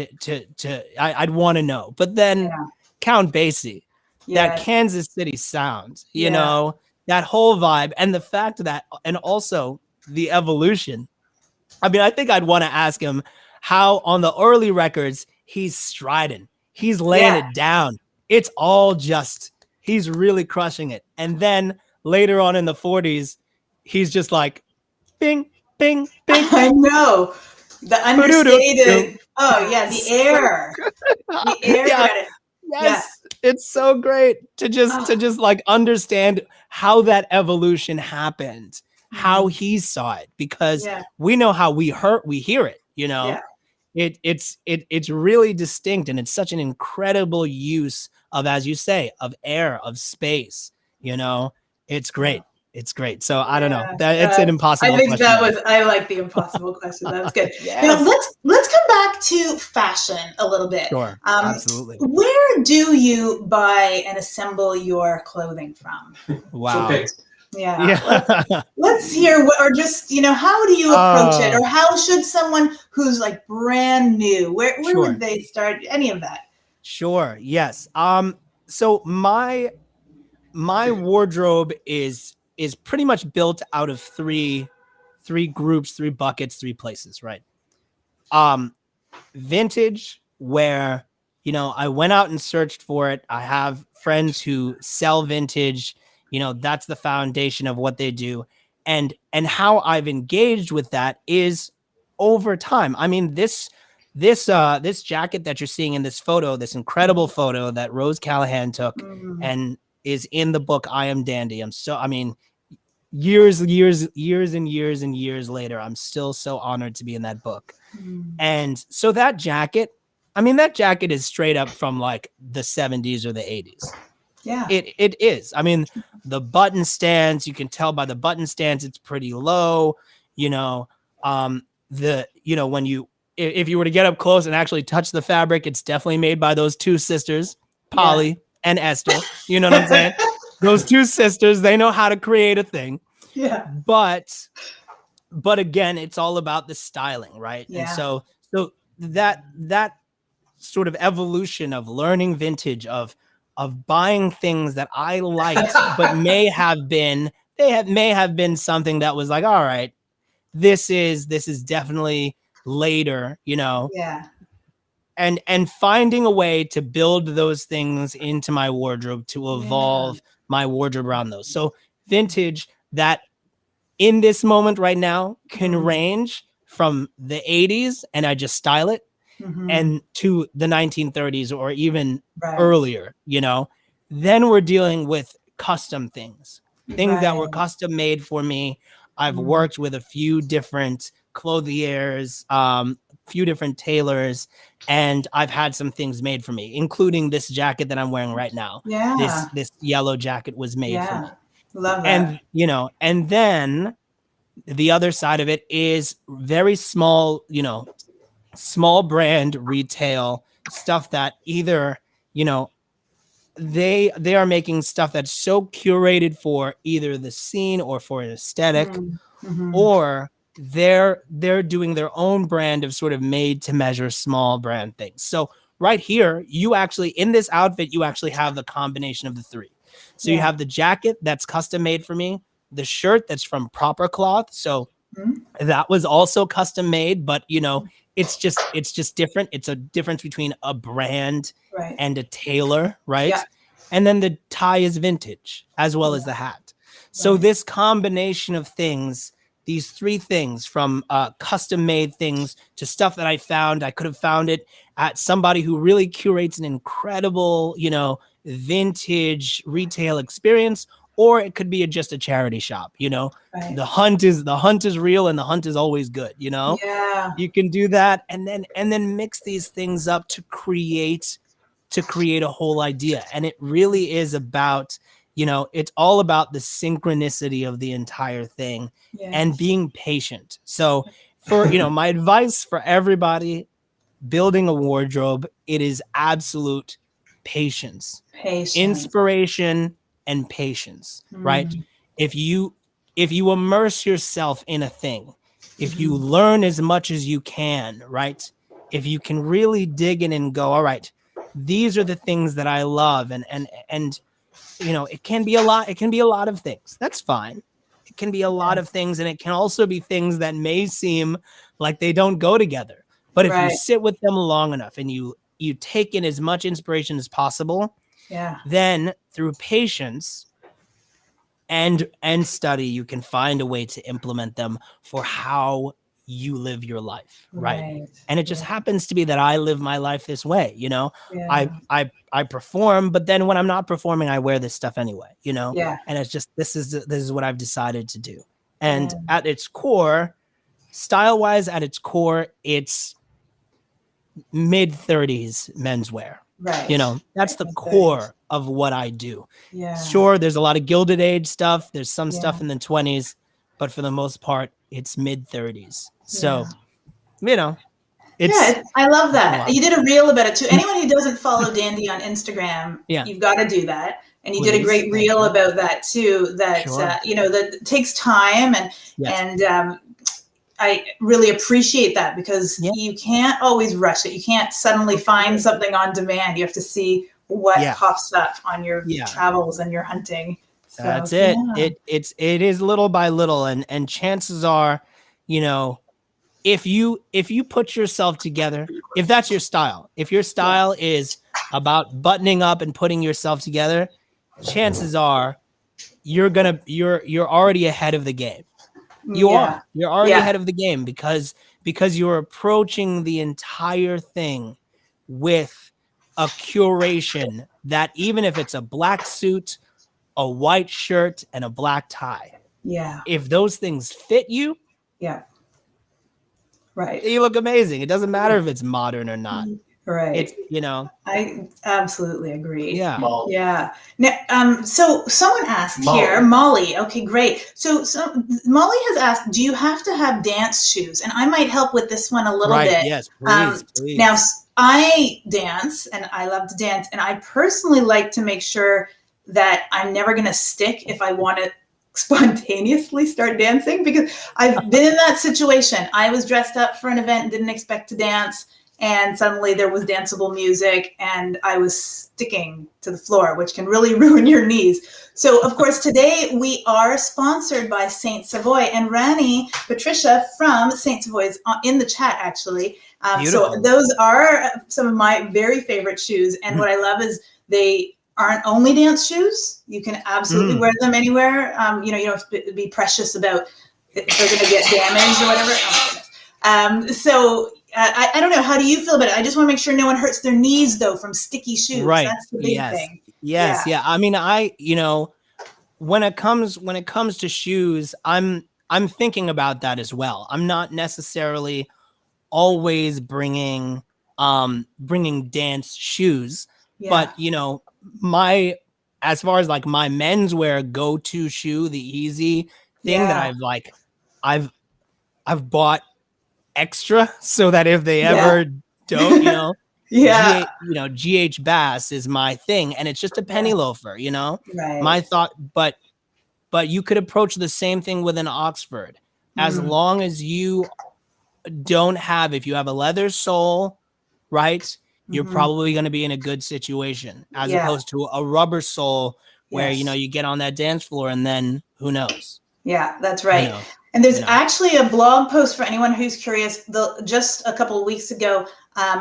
I'd want to know. But then Yeah. Count Basie, that Yes. Kansas City sound, Yeah. that whole vibe, and the fact that, and also the evolution. I mean, I think I'd want to ask him how on the early records he's striding, he's laying Yeah. it down. It's all just, he's really crushing it. And then later on in the 40s, he's just like, bing, bing, bing, I know. The ba-doo-doo-doo. understated. Oh yeah, the So air. The air yeah, credit. Yeah. yes, it's so great to Oh. just like understand how that evolution happened, how Mhm. he saw it, because Yeah. we know how we hear it, Yeah. it's really distinct, and it's such an incredible use of, as you say, of air, of space, you know. It's Oh. great. It's great. So I don't know. Yeah, That it's an I impossible think question that to was. I like the impossible question. That was good. Now yes. let's come back to fashion a little bit. Sure. Absolutely. Where do you buy and assemble your clothing from? Wow. Yeah, Yeah. let's hear what, or just how do you approach it, uh or how should someone who's like brand new, where would sure. they start? Any of that? Sure. Yes. So my wardrobe is pretty much built out of three groups, three buckets, three places, right? Um Vintage, where I went out and searched for it. I have friends who sell vintage. That's the foundation of what they do. And how I've engaged with that is over time. I mean, this jacket that you're seeing in this photo, this incredible photo that Rose Callahan took Mm, and is in the book I Am Dandy. I mean, years and years later, I'm still so honored to be in that book. mm. And so that jacket, I mean, that jacket is straight up from like the 70s or the 80s. Yeah. It is. I mean, the button stands, you can tell by the button stands, it's pretty low. You know, when if you were to get up close and actually touch the fabric, it's definitely made by those two sisters, Yeah. Polly and Esther. You know what I'm saying? Those two sisters, they know how to create a thing. Yeah. But again, it's all about the styling, right? And Yeah. so that sort of evolution of learning vintage, of buying things that I liked but may have been something that was like, all right, this is definitely later, Yeah. and finding a way to build those things into my wardrobe, to Yeah. evolve my wardrobe around those. So vintage, that in this moment right now, can Mm. range from the 80s and I just style it, Hmm. and to the 1930s or even Right. earlier. Then we're dealing with custom things that were Right. custom made for me. I've Mm. worked with a few different clothiers, few different tailors, and I've had some things made for me, including this jacket that I'm wearing right now. this Yeah. this yellow jacket was made for Yeah. me. Love that. And then the other side of it is very small, small brand retail stuff that either, you know, they are making stuff that's so curated for either the scene or for an aesthetic, Mm. Hmm. or they're doing their own brand of sort of made to measure small brand things. So right here, you actually, in this outfit, you actually have the combination of the three. So you Yeah. have the jacket that's custom made for me, the shirt that's from proper cloth. So Mm. that was also custom made, but it's just different. It's a difference between a brand Right. and a tailor, Yeah. right? And then the tie is vintage as well Yeah. as the hat. So Right. this combination of things, these three things, from custom made things to stuff that I could have found it at somebody who really curates an incredible, vintage retail experience, or it could be just a charity shop. Right. The hunt is real, and the hunt is always good. Yeah. You can do that, and then mix these things up to create a whole idea. And it really is about, it's all about the synchronicity of the entire thing and Yes. being patient. So for, my advice for everybody building a wardrobe, it is absolute patience, Patience. inspiration, and patience, right? Mm. If you immerse yourself in a thing, if you learn as much as you can, right? If you can really dig in and go, all right, these are the things that I love, and you know, it can be a lot. It can be a lot of things. That's fine. It can be a lot Yeah. of things, and it can also be things that may seem like they don't go together. But if you Right. sit with them long enough and you take in as much inspiration as possible, Yeah. then through patience and study, you can find a way to implement them for how you live your life, right? Right. And it just Yeah. happens to be that I live my life this way, you know. Yeah. I perform, but then when I'm not performing, I wear this stuff anyway, you know. Yeah. And it's just this is what I've decided to do. And Yeah. at its core, style-wise, at its core, it's mid-30s menswear. Right. You know, that's the core of what I do. Yeah. Sure, there's a lot of Gilded Age stuff. There's some Yeah. stuff in the 20s, but for the most part, it's mid-30s. So, you know, it's I love a that. lot. You did a reel about it too. Anyone who doesn't follow Dandy on Instagram, Yeah. you've got to do that. And you did a Please, great thank reel you. about that too. That Sure. you know, that takes time, Yes. and I really appreciate that because Yeah. you can't always rush it. You can't suddenly find something on demand. You have to see what Yeah. pops up on your Yeah. travels and your hunting. So, That's it. yeah. It is little by little, and chances are, you know, if you put yourself together, if that's your style, if your style is about buttoning up and putting yourself together, chances are you're already ahead of the game. You're already ahead of the game because you're approaching the entire thing with a curation that, even if it's a black suit, a white shirt, and a black tie, Yeah. if those things fit you, Yeah. Right. you look amazing. It doesn't matter if it's modern or not. Right. It's, you know. I absolutely agree. Yeah. Yeah. Now, so someone asked here, Molly. Okay, great. So Molly has asked, do you have to have dance shoes? And I might help with this one a little bit. Yes, please, please. Now, I dance and I love to dance, and I personally like to make sure that I'm never going to stick if I want to spontaneously start dancing, because I've been in that situation. I was dressed up for an event and didn't expect to dance, and suddenly there was danceable music and I was sticking to the floor, which can really ruin your knees. So of course, today we are sponsored by Saint Savoy, and Rani Patricia from Saint Savoy is in the chat actually. So those are some of my very favorite shoes. And what I love is they aren't only dance shoes. You can absolutely wear them anywhere. You know, you don't have to be precious about if they're going to get damaged or whatever. Oh my goodness. So I don't know. How do you feel about it? I just want to make sure no one hurts their knees though from sticky shoes. Right. That's the big thing. Yes. Yeah. I mean, you know, when it comes to shoes, I'm thinking about that as well. I'm not necessarily always bringing dance shoes, but you know, as far as like my menswear go-to shoe, the easy thing that I've bought extra so that if they ever don't, you know, GH Bass is my thing, and it's just a penny loafer, you know. My thought, but you could approach the same thing with an Oxford, as long as you don't have, if you have a leather sole, right, you're probably going to be in a good situation, as opposed to a rubber sole where, you know, you get on that dance floor and then who knows. Yeah, that's right. You know, and there's actually a blog post for anyone who's curious. Just a couple of weeks ago,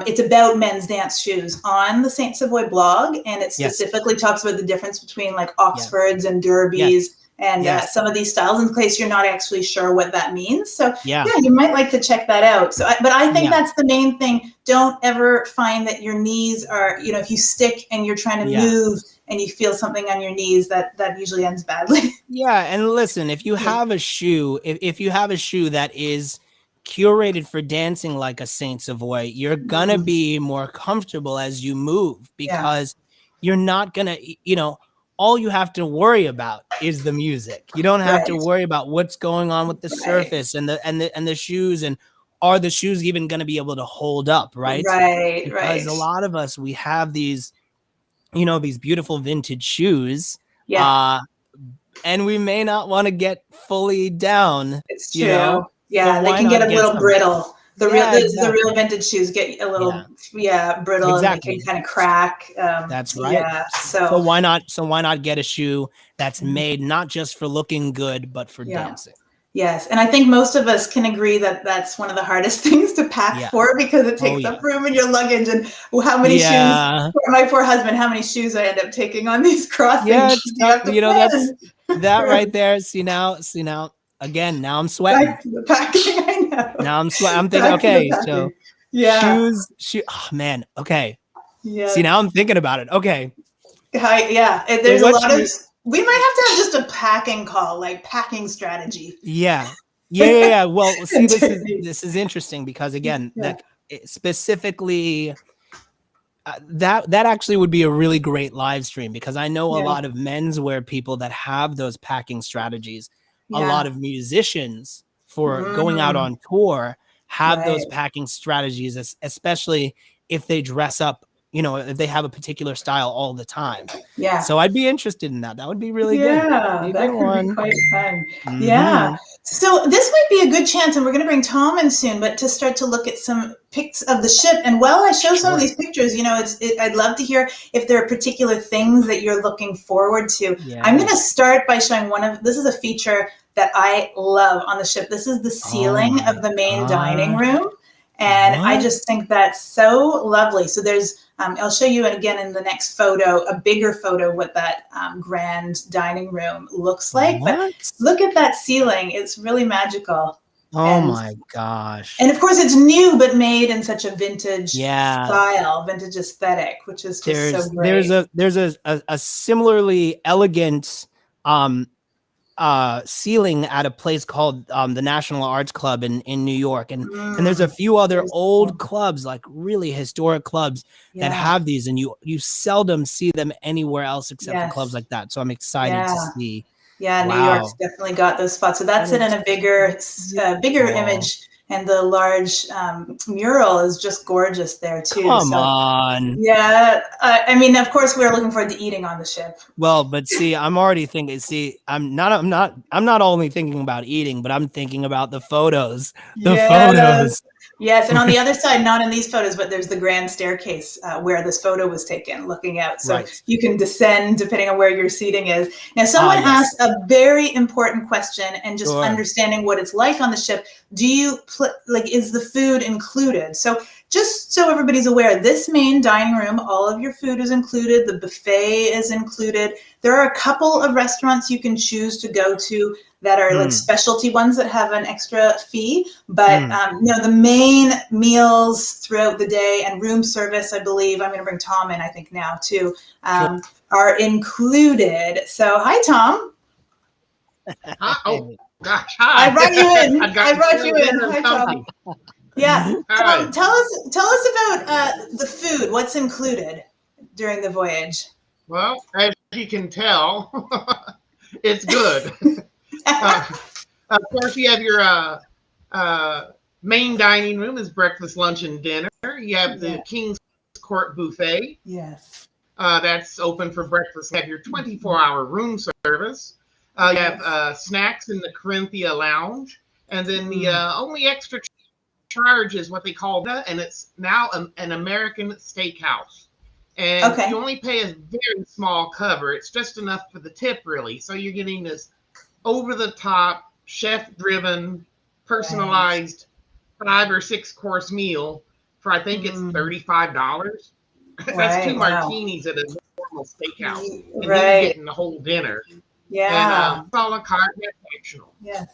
it's about men's dance shoes on the Saint Savoy blog, and it specifically talks about the difference between like Oxfords and Derbies and some of these styles, in case you're not actually sure what that means. So yeah, you might like to check that out. So, but I think that's the main thing. Don't ever find that your knees are, you know, if you stick and you're trying to move and you feel something on your knees, that usually ends badly. Yeah, and listen, if you have a shoe, if you have a shoe that is curated for dancing like a Saint Savoy, you're gonna be more comfortable as you move, because you're not gonna, you know, all you have to worry about is the music. You don't have to worry about what's going on with the surface and the shoes, and are the shoes even going to be able to hold up, right? Because a lot of us, we have these, you know, these beautiful vintage shoes, and we may not want to get fully down. It's true. You know? So Yeah, they why can get not a get little some? brittle. Yeah, The real exactly. vintage shoes get a Yeah, little, yeah, brittle, and they can exactly. kind of crack. That's right. Yeah, So so why not? So why not get a shoe that's made not just for looking good, but for yeah. dancing? Yes, and I think most of us can agree that that's one of the hardest things to pack Yeah. for, because it Oh takes yeah. up room in your luggage. And how many shoes, Yeah. for my poor husband, how many shoes I end up taking on these crossings. Yeah, it's You tough. have to You know, that's plan that for right there. See now, again, now I'm sweating. back to the packing. I know. Now I'm sweating. I'm thinking, Back to the okay, so packing. Yeah, oh man, okay. See, yes. now I'm thinking about it. Okay. Yeah, So there's a what lot of, shoe? we might have to have just a packing call, like packing strategy. Yeah. Yeah. Well, see, And technique. this is interesting because again, Yeah, that specifically that actually would be a really great live stream, because I know a yeah, lot of menswear people that have those packing strategies. A lot yeah. of musicians for going out Mm, on tour have those right. packing strategies, especially if they dress up, you know, if they have a particular style all the time. Yeah. So I'd be interested in that. That would be really good. Yeah, Be a good that could be one. quite fun. Yeah. Mm-hmm. So this might be a good chance, and we're going to bring Tom in soon, but to start to look at some pics of the ship. And while I show some of Sure. these pictures, I'd love to hear if there are particular things that you're looking forward to. I'm going to Yes. start by showing this is a feature that I love on the ship. This is the Oh ceiling my of the main dining gosh. room. And I What? just think that's so lovely. So I'll show you again in the next photo, a bigger photo, what that grand dining room looks like. But What? look at that ceiling. It's really magical. Oh And my gosh. and of course it's new, but made in such a vintage Yeah. style, vintage aesthetic, which is just so There's great. a similarly elegant um ceiling at a place called the National Arts Club in New York, and there's a few other There's, old clubs, like really historic clubs, that yeah, have these, and you seldom see them anywhere else except for clubs yes, like that. So I'm excited to yeah. see. Yeah, New York's Wow. definitely got those spots. So That that's it in is a so bigger beautiful. image, and the large mural is just gorgeous there too. Come So on. yeah, I mean, of course, we're looking forward to eating on the ship. Well, but see, I'm already thinking, see, I'm not only thinking about eating, but I'm thinking about the photos. The Yes, photos. yes, and on the other side, not in these photos, but there's the grand staircase where this photo was taken, looking out. So Right. you can descend depending on where your seating is. Now, Ah, someone yes. asked a very important question, and just Sure. understanding what it's like on the ship. Is the food included? So just so everybody's aware, this main dining room, all of your food is included. The buffet is included. There are a couple of restaurants you can choose to go to that are like specialty ones that have an extra fee. But the main meals throughout the day and room service, I believe, I'm going to bring Tom in, I think now too, Sure. are included. So hi, Tom. Oh gosh, hi. I brought you in. I've I gotten brought you settled in. in or Hi, something. Tom. Yeah, Hi. Tom, tell us about the food. What's included during the voyage? Well, as you can tell, it's good. Of course, you have your main dining room is breakfast, lunch, and dinner. You have the Yeah. King's Court buffet. Yes. That's open for breakfast. You have your 24-hour room service. You have snacks in the Corinthia Lounge. And then the only extra charge is what they call that, and it's now an American steakhouse. And Okay. you only pay a very small cover. It's just enough for the tip, really. So you're getting this over-the-top, chef-driven, personalized 5 or 6 course meal for, I think it's $35. That's 2 Right. Wow. martinis at a normal steakhouse, and then Right. you're getting the whole dinner. Yeah. And it's a la carte, that's optional. Yeah.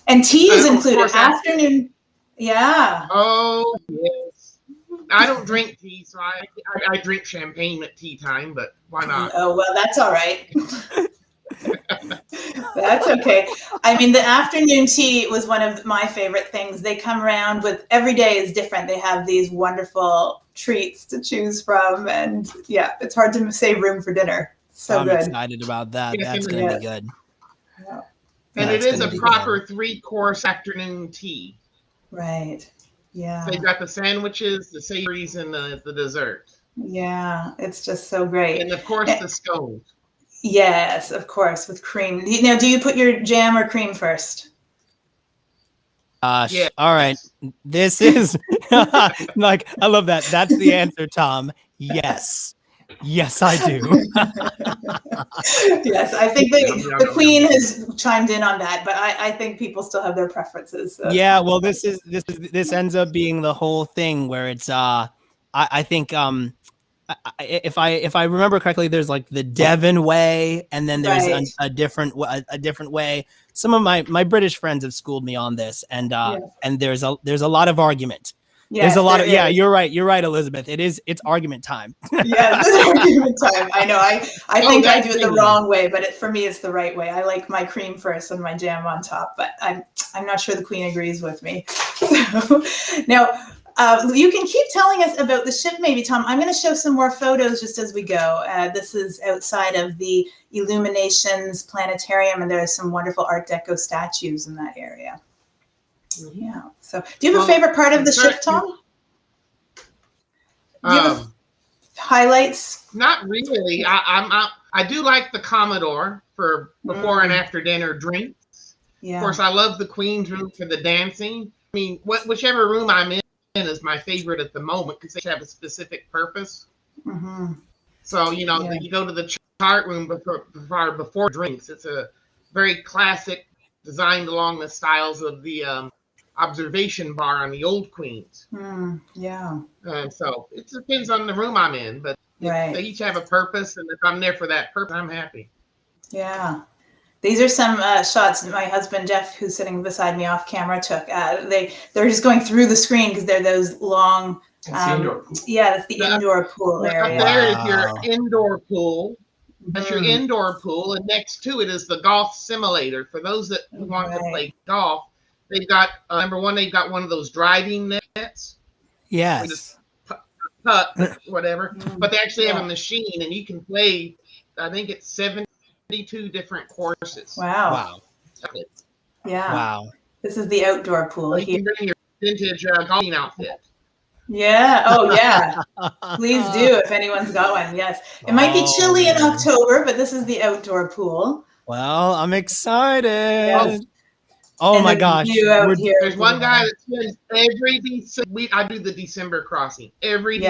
And tea is Of included. course, Afternoon. Yeah. Oh yes. I don't drink tea, so I drink champagne at tea time, but why not? Oh, well, that's all right. That's okay. I mean, the afternoon tea was one of my favorite things. They come around with, every day is different. They have these wonderful treats to choose from. And yeah, it's hard to save room for dinner. So I'm good. excited about that. Yes, That's and going to be good. Yeah. And That's it is gonna a be proper good. 3-course afternoon tea. Right. Yeah. They've got the sandwiches, the savories, and the dessert. Yeah. It's just so great. And of course, the scones. Yes, of course, with cream. Now, do you put your jam or cream first? Yes. All right. This is like, I love that. That's the answer, Tom. Yes. Yes, I do. Yes, I think Yum, yum, the yum, Queen yum. has chimed in on that, but I think people still have their preferences. So. Yeah, well, this ends up being the whole thing where it's I think if I remember correctly, there's like the Devon way, and then there's Right. a different way. Some of my British friends have schooled me on this, and Yes. and there's a lot of argument. There's Yes, a lot there of, yeah, is. you're right, Elizabeth. It's argument time. Yeah, this argument time. I know. I Oh, think I that's do it the me. wrong way, but for me, it's the right way. I like my cream first and my jam on top, but I'm not sure the Queen agrees with me. So, now, you can keep telling us about the ship, maybe, Tom. I'm going to show some more photos just as we go. This is outside of the Illuminations Planetarium, and there are some wonderful Art Deco statues in that area. Yeah. So, do you have a favorite part of the ship, Tom? Do you have highlights? Not really. I do like the Commodore for before and after dinner drinks. Yeah. Of course, I love the Queen's room for the dancing. I mean, whichever room I'm in is my favorite at the moment because they have a specific purpose. Mm-hmm. So, you go to the chart room before drinks. It's a very classic, designed along the styles of the observation bar on the old Queens. Yeah. So it depends on the room I'm in, but they each have a purpose, and if I'm there for that purpose, I'm happy. Yeah. These are some shots that my husband, Jeff, who's sitting beside me off camera, took. They're just going through the screen because they're those long... That's the indoor pool. Yeah, that's the indoor pool area. Up there is your indoor pool. That's your indoor pool, and next to it is the golf simulator. For those that want to play golf, they've got, number one, they've got one of those driving nets. Yes. Putt, whatever. But they actually have a machine, and you can play, I think it's 72 different courses. Wow. Yeah. Wow. This is the outdoor pool. So you can bring your vintage golfing outfit. Yeah. Oh, yeah. Please do if anyone's got one. Yes. It might be chilly in October, but this is the outdoor pool. Well, I'm excited. Yes. Oh my gosh. There's one guy that spends every December. I do the December crossing every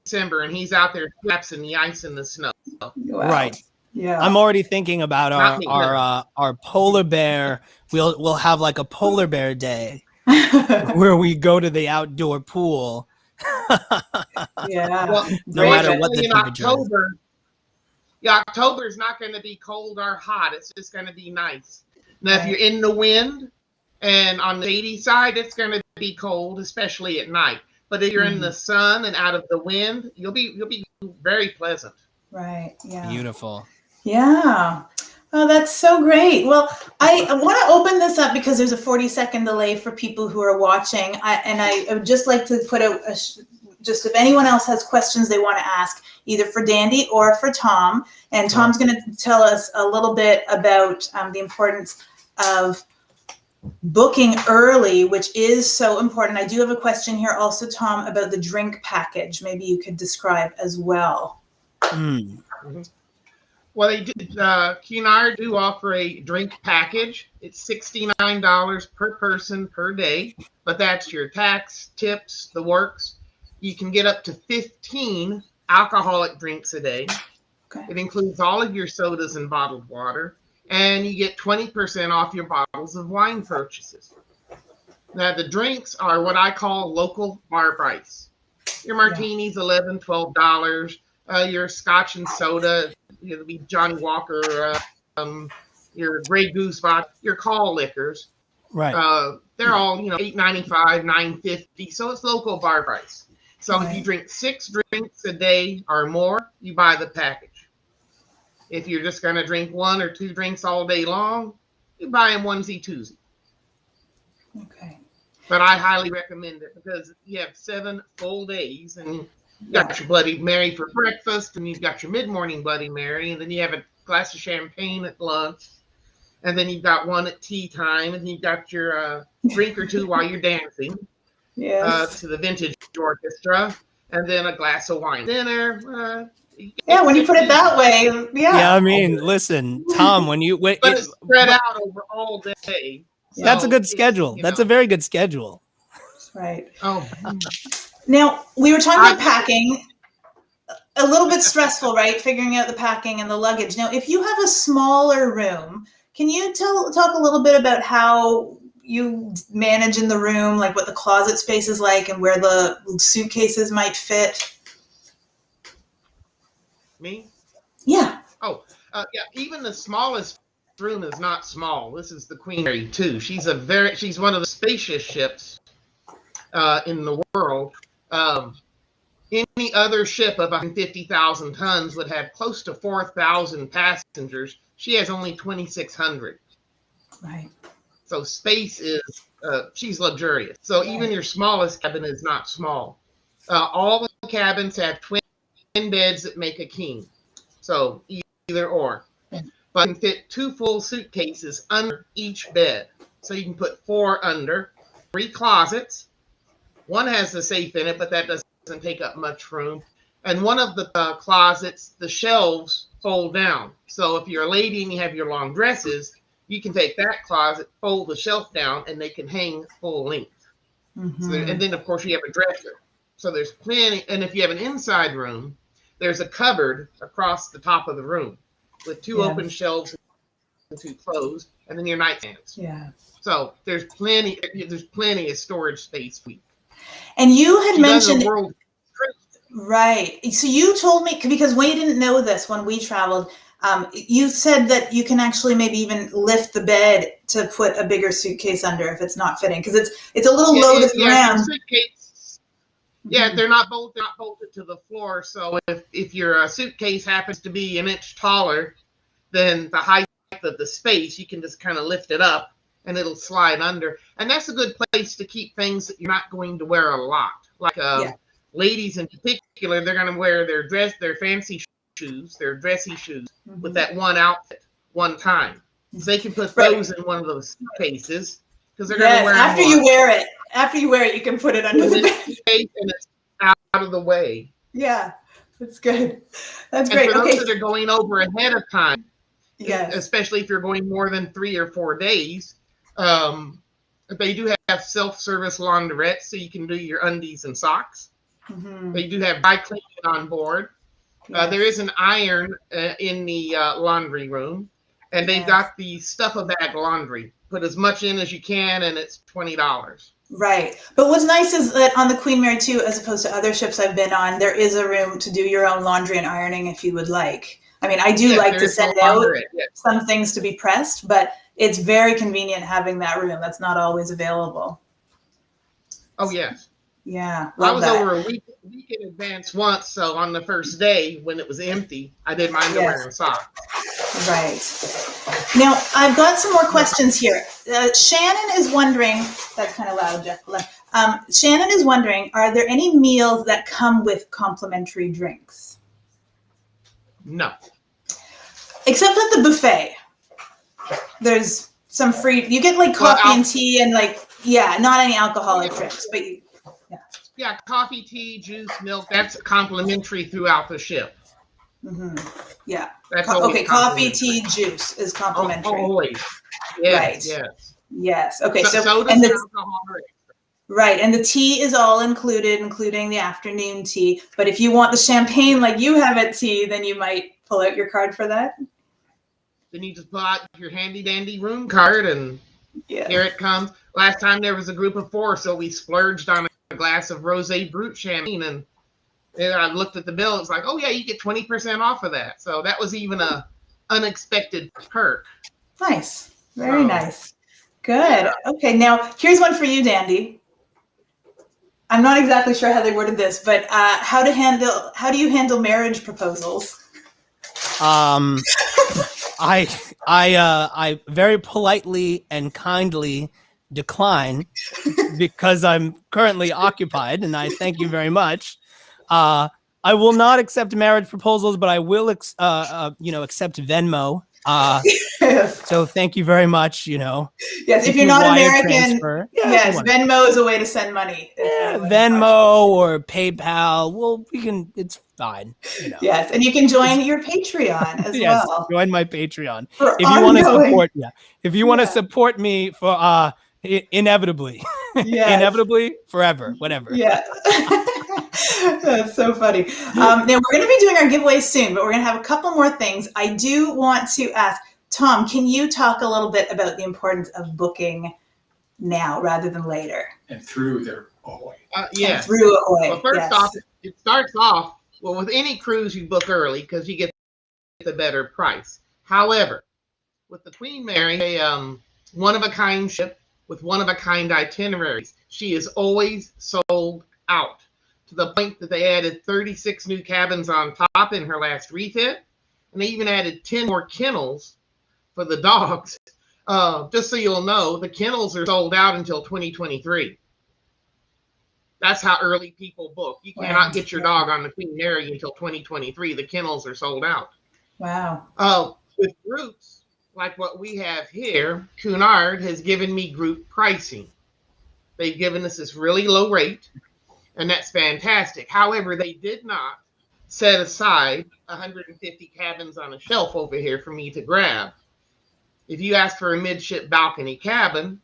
December, and he's out there collapsing the ice and the snow. Wow. Right. Yeah. I'm already thinking about our polar bear. We'll have like a polar bear day where we go to the outdoor pool. Yeah. Well, no matter what the temperature October, October is not going to be cold or hot. It's just going to be nice. Now, if you're in the wind and on the 80 side, it's going to be cold, especially at night. But if you're in the sun and out of the wind, you'll be very pleasant. Right. Yeah. Beautiful. Yeah. Oh, that's so great. Well, I want to open this up because there's a 40-second delay for people who are watching. I would just like to put out just if anyone else has questions they want to ask, either for Dandy or for Tom. And Tom's going to tell us a little bit about the importance of booking early, which is so important. I do have a question here also, Tom, about the drink package. Maybe you could describe as well. Well, they did. Cunard do offer a drink package. It's $69 per person per day, but that's your tax, tips, the works. You can get up to 15 alcoholic drinks a day. Okay. It includes all of your sodas and bottled water, and you get 20% off your bottles of wine purchases. Now, the drinks are what I call local bar price. Your martinis, $11, $12. Your scotch and soda, it'll be Johnny Walker, your Grey Goose vodka, your call liquors. Right. They're all, $8.95, $9.50. So it's local bar price. So if you drink 6 drinks a day or more, you buy the package. If you're just going to drink 1 or 2 drinks all day long, you buy them onesie-twosie. Okay. But I highly recommend it because you have 7 full days, and you got your Bloody Mary for breakfast, and you've got your mid-morning Bloody Mary, and then you have a glass of champagne at lunch, and then you've got one at tea time, and you've got your drink or 2 while you're dancing to the vintage orchestra, and then a glass of wine dinner. When you put it that way, Yeah, I mean, listen, Tom, when you but it's spread out over all day. That's a So good schedule. That's a very good schedule. Right. Oh, Now, we were talking about I- packing. A little bit stressful, right? Figuring out the packing and the luggage. Now, if you have a smaller room, can you talk a little bit about how you manage in the room, like what the closet space is like and where the suitcases might fit? me? Yeah. Oh, yeah. Even the smallest room is not small. This is the Queen Mary too. She's one of the spacious ships in the world. Any other ship of 150,000 tons would have close to 4,000 passengers. She has only 2,600. Right. So space is, she's luxurious. So even your smallest cabin is not small. All the cabins have twin beds that make a king. So either or. But you can fit 2 full suitcases under each bed. So you can put 4 under, 3 closets. One has a safe in it, but that doesn't take up much room. And one of the closets, the shelves fold down. So if you're a lady and you have your long dresses, you can take that closet, fold the shelf down, and they can hang full length. Mm-hmm. So and then, of course, you have a dresser. So there's plenty. And if you have an inside room, there's a cupboard across the top of the room with 2 open shelves and 2 closed, and then your nightstands. Yeah. So there's plenty of storage space. And you had mentioned, world right. So you told me, because we didn't know this when we traveled, you said that you can actually maybe even lift the bed to put a bigger suitcase under if it's not fitting, because it's a little low to the ground. Suitcase, they're not bolted to the floor. So if your suitcase happens to be an inch taller than the height of the space, you can just kind of lift it up and it'll slide under. And that's a good place to keep things that you're not going to wear a lot. Like ladies in particular, they're going to wear their fancy shoes, their dressy shoes with that one outfit one time. So they can put those in one of those suitcases because they're going to wear after them you wear it. After you wear it, you can put it under the bed. And it's out of the way. Yeah, that's good. That's and great. For those that are going over ahead of time, especially if you're going more than 3 or 4 days, they do have self-service laundrettes, so you can do your undies and socks. Mm-hmm. They do have dry cleaning on board. There is an iron in the laundry room, and they've got the stuff-a-bag laundry. Put as much in as you can, and it's $20. Right. But what's nice is that on the Queen Mary 2, as opposed to other ships I've been on, there is a room to do your own laundry and ironing if you would like. I mean, I do like to send out some things to be pressed, but it's very convenient having that room. That's not always available. Oh, yes. Yeah. I was over a week in advance once, so on the first day when it was empty, I did my underwear and socks. Right. Now, I've got some more questions here. Shannon is wondering, that's kind of loud, Jeff. Shannon is wondering, are there any meals that come with complimentary drinks? No. Except at the buffet. There's some free, you get like coffee and tea and like, not any alcoholic drinks, but coffee, tea, juice, milk, that's complimentary throughout the ship. Mm-hmm. Yeah. That's coffee, tea, juice is complimentary. Always. Yes, right. Yes. Okay. So and alcohol. Right. And the tea is all included, including the afternoon tea. But if you want the champagne like you have at tea, then you might pull out your card for that. Then you just pull out your handy dandy room card and here it comes. Last time there was a group of 4, so we splurged on a glass of Rosé Brut champagne, and I looked at the bill. It's like, oh yeah, you get 20% off of that. So that was even a unexpected perk. Nice, very nice, good. Okay, now here's one for you, Dandy. I'm not exactly sure how they worded this, but how do you handle marriage proposals? I very politely and kindly decline because I'm currently occupied, and I thank you very much. I will not accept marriage proposals, but I will, accept Venmo Yes. So thank you very much. Yes, you if you're can not wire American, transfer. Yeah, if you yes, want. Venmo is a way to send money. Yeah, Venmo or PayPal. Well, it's fine. Yes, and you can join your Patreon as Yes, well join my Patreon for if you want to ongoing. support. Yeah, if you want to Yeah. support me for inevitably, Yes. inevitably forever, whatever. Yeah. That's so funny. Now we're going to be doing our giveaways soon, but we're going to have a couple more things. I do want to ask Tom, can you talk a little bit about the importance of booking now rather than later? And through their Ahoy. Yes. And through Ahoy. Well, first yes. off, it starts off, well, with any cruise you book early because you get the better price. However, with the Queen Mary, a one-of-a-kind ship with one-of-a-kind itineraries, she is always sold out to the point that they added 36 new cabins on top in her last refit, and they even added 10 more kennels for the dogs. Just so you'll know, the kennels are sold out until 2023. That's how early people book. You cannot get your dog on the Queen Mary until 2023. The kennels are sold out. Wow. With groups like what we have here, Cunard has given me group pricing. They've given us this really low rate, and that's fantastic. However, they did not set aside 150 cabins on a shelf over here for me to grab. If you ask for a midship balcony cabin,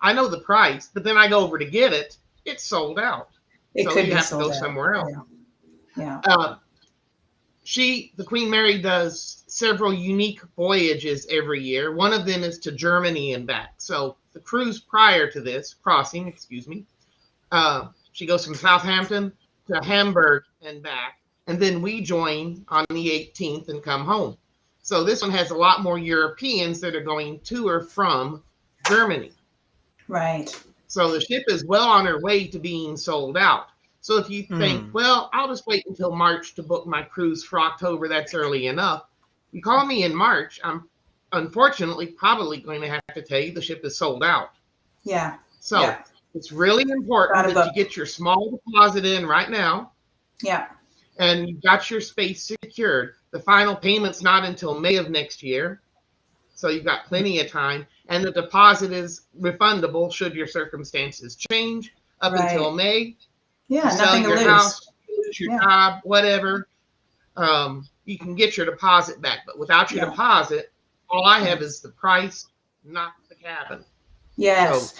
I know the price, but then I go over to get it, it's sold out. So you have to go somewhere else. Yeah. The Queen Mary does several unique voyages every year. One of them is to Germany and back. So the cruise prior to this crossing, she goes from Southampton to Hamburg and back, and then we join on the 18th and come home. So this one has a lot more Europeans that are going to or from Germany. Right. So the ship is well on her way to being sold out. So if you think, well, I'll just wait until March to book my cruise for October, that's early enough. You call me in March, I'm unfortunately probably going to have to tell you the ship is sold out. Yeah. So it's really important that you get your small deposit in right now. Yeah. And you've got your space secured. The final payment's not until May of next year. So you've got plenty of time. And the deposit is refundable should your circumstances change up until May. Yeah, you sell nothing your to lose. house, lose your job, whatever. You can get your deposit back. But without your deposit, all I have is the price, not the cabin. Yes. So,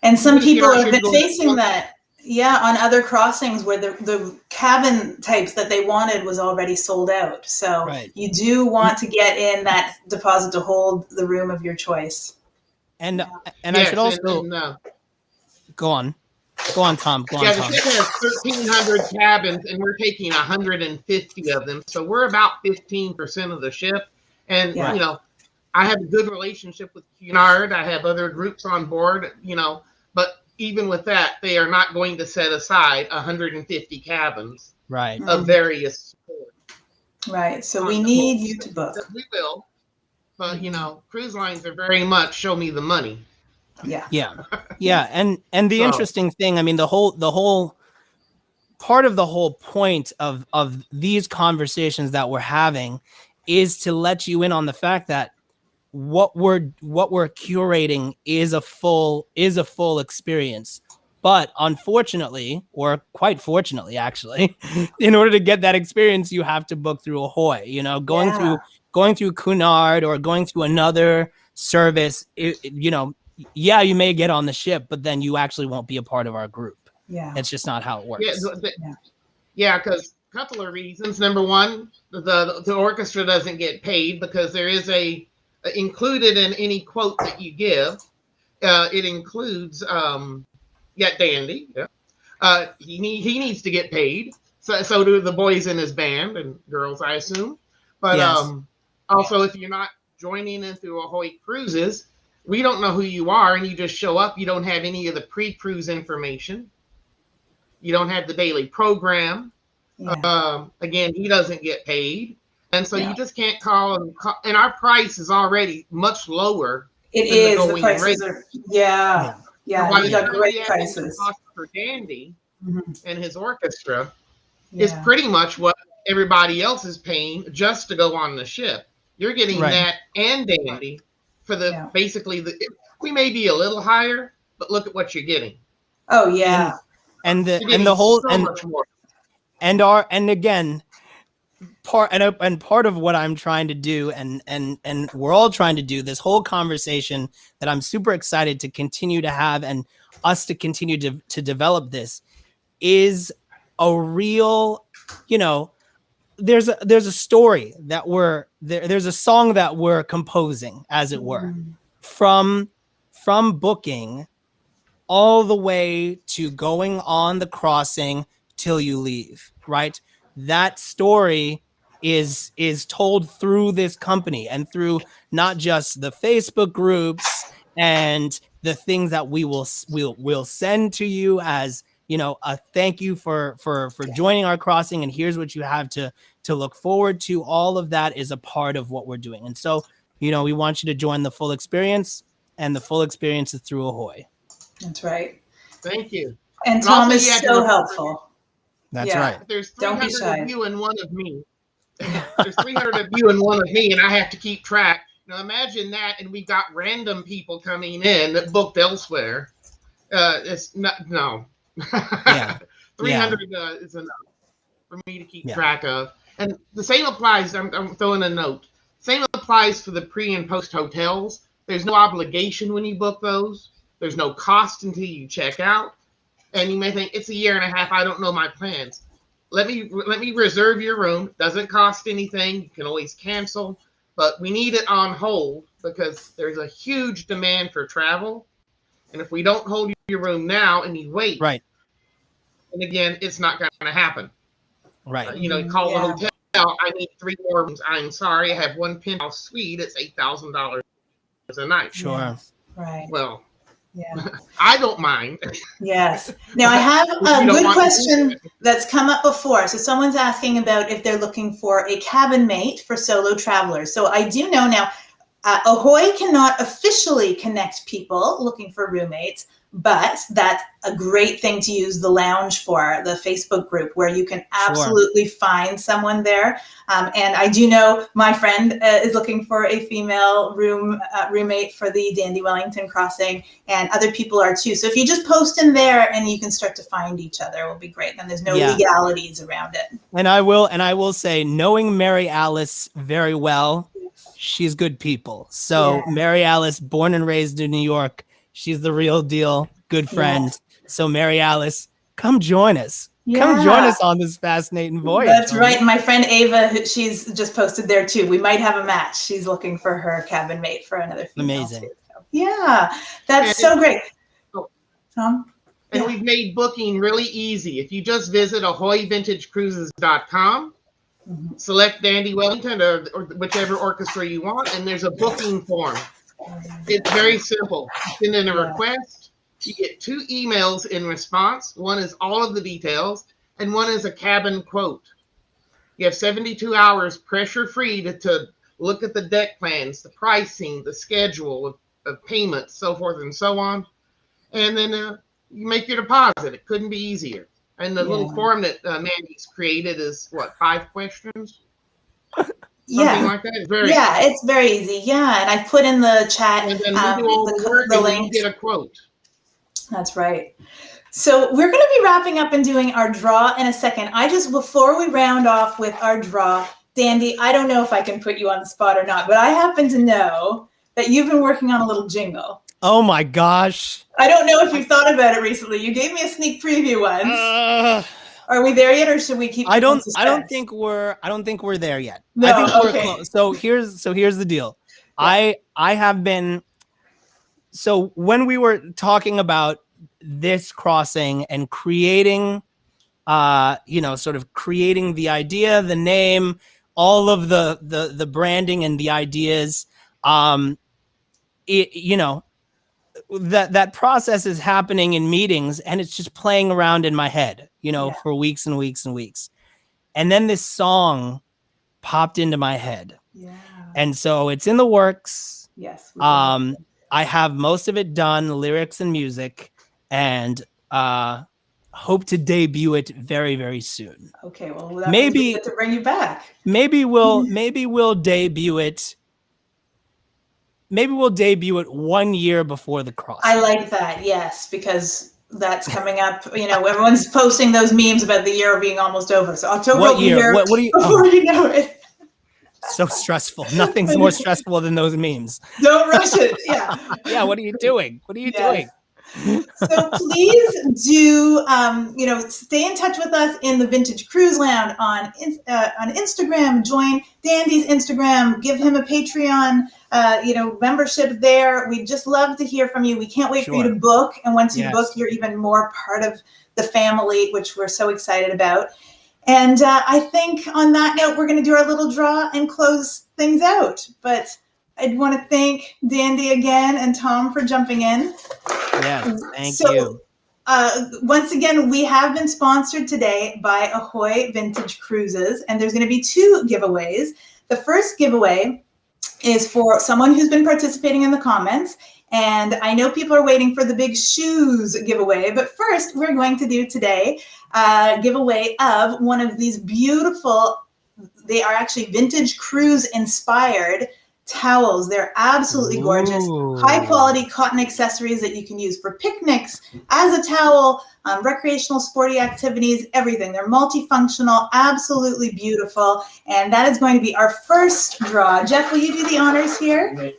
and some people have been facing that. Yeah, on other crossings where the cabin types that they wanted was already sold out. So you do want to get in that deposit to hold the room of your choice. And I should also go on, Tom. The ship has 1,300 cabins, and we're taking 150 of them. So we're about 15% of the ship. And I have a good relationship with Cunard. I have other groups on board. But even with that, they are not going to set aside 150 cabins of various support. Right. So we need you to book. We will. But, cruise lines are very much show me the money. Yeah. And the interesting thing, I mean, the whole part of the whole point of these conversations that we're having is to let you in on the fact that what we're curating is a full experience. But unfortunately, or quite fortunately, actually, in order to get that experience, you have to book through Ahoy. Going through Cunard or going through another service, you may get on the ship, but then you actually won't be a part of our group. Yeah, it's just not how it works. Because a couple of reasons. Number one, the orchestra doesn't get paid because there is included in any quote that you give. It includes Dandy. He needs to get paid. So do the boys in his band and girls, I assume. But also, if you're not joining in through Ahoy Cruises, we don't know who you are, and you just show up. You don't have any of the pre-cruise information. You don't have the daily program. Again, he doesn't get paid. And so you just can't call him. And our price is already much lower. It is. The prices are, you got great prices. The cost for Dandy and his orchestra is pretty much what everybody else is paying just to go on the ship. You're getting Right. that and Dandy for the Yeah. basically the. We may be a little higher, but look at what you're getting. Oh yeah. And You're the getting whole so much more. and again, part of what I'm trying to do, and we're all trying to do, this whole conversation that I'm super excited to continue to have, and us to continue to develop this, is a real, there's a story that there's a song that we're composing, as it were, from booking all the way to going on the crossing till you leave, right? That story is told through this company, and through not just the Facebook groups and the things that we'll send to you as, a thank you for joining our crossing, and here's what you have to look forward to. All of that is a part of what we're doing. And so, we want you to join the full experience, and the full experience is through Ahoy. That's right. Thank you. And also, Tom you is had to so remember, helpful. That's Yeah. right. There's Don't be 300 shy. of you and one of me. There's 300 of you and one of me, and I have to keep track. Now imagine that, and we got random people coming in that booked elsewhere. It's not, no. Yeah. 300 is enough for me to keep Yeah. track of. And the same applies, I'm throwing a note. Same applies for the pre and post hotels. There's no obligation when you book those. There's no cost until you check out. And you may think, it's a year and a half, I don't know my plans. Let me reserve your room. Doesn't cost anything. You can always cancel, but we need it on hold because there's a huge demand for travel. And if we don't hold your room now and you wait, Right. and again, it's not going to happen. Right. You call the hotel. I need 3 more rooms. I'm sorry, I have one penthouse suite. It's $8,000 a night. Sure. Yes. Right. Well, Yeah. I don't mind. Yes. Now I have You a don't good want to do question that. that's come up before. So someone's asking about if they're looking for a cabin mate for solo travelers. So I do know now, Ahoy cannot officially connect people looking for roommates, but that's a great thing to use the lounge for, the Facebook group, where you can absolutely find someone there. And I do know my friend is looking for a female roommate for the Dandy Wellington crossing, and other people are too. So if you just post in there and you can start to find each other, it will be great. And there's no legalities around it. And I will say, knowing Mary Alice very well, she's good people. So Mary Alice, born and raised in New York, she's the real deal, good friend. So Mary Alice, come join us. Come join us on this fascinating voyage. That's right. And my friend Ava, she's just posted there too. We might have a match. She's looking for her cabin mate for another female. Amazing. Too. So, yeah, that's so great. Tom? And we've made booking really easy. If you just visit ahoyvintagecruises.com, select Dandy Wellington or whichever orchestra you want, and there's a booking form. It's very simple. Send in a request. You get 2 emails in response. One is all of the details, and one is a cabin quote. You have 72 hours pressure-free to look at the deck plans, the pricing, the schedule of payments, so forth and so on. And then you make your deposit. It couldn't be easier. And the little form that Mandy's created is, 5 questions? Something like that. It's very it's very easy. Yeah, and I put in the chat and then we do all the work, the and then you link. get a quote. That's right. So we're going to be wrapping up and doing our draw in a second. Before we round off with our draw, Dandy, I don't know if I can put you on the spot or not, but I happen to know that you've been working on a little jingle. Oh my gosh. I don't know if you've thought about it recently. You gave me a sneak preview once. Are we there yet, or should we keep? I don't think we're there yet. No, I think we're okay. close. So here's the deal. I have been, so when we were talking about this crossing and creating sort of creating the idea, the name, all of the branding and the ideas, that process is happening in meetings, and it's just playing around in my head, for weeks and weeks and weeks. And then this song popped into my head. Yeah. And so it's in the works. Yes. I have most of it done, lyrics and music, and hope to debut it very, very soon. Okay, well, that maybe to bring you back. Maybe we'll debut it Maybe we'll debut it 1 year before the crossing. I like that, yes, because that's coming up. You know, everyone's posting those memes about the year being almost over. So October will be here What do you? before you know it. So stressful. Nothing's more stressful than those memes. Don't rush it. Yeah. Yeah. What are you doing? What are you doing? So please do, stay in touch with us in the Vintage Cruise Lounge on Instagram. Join Dandy's Instagram. Give him a Patreon, membership there. We'd just love to hear from you. We can't wait for you to book. And once you book, you're even more part of the family, which we're so excited about. And I think on that note, we're going to do our little draw and close things out. But I'd want to thank Dandy again and Tom for jumping in. Yes, thank you. Once again, we have been sponsored today by Ahoy Vintage Cruises, and there's going to be 2 giveaways. The first giveaway is for someone who's been participating in the comments, and I know people are waiting for the big shoes giveaway, but first we're going to do today a giveaway of one of these beautiful, they are actually vintage cruise inspired towels. They're absolutely gorgeous. High quality cotton accessories that you can use for picnics, as a towel, recreational sporty activities, everything. They're multifunctional, absolutely beautiful. And that is going to be our first draw. Jeff, will you do the honors here? Okay.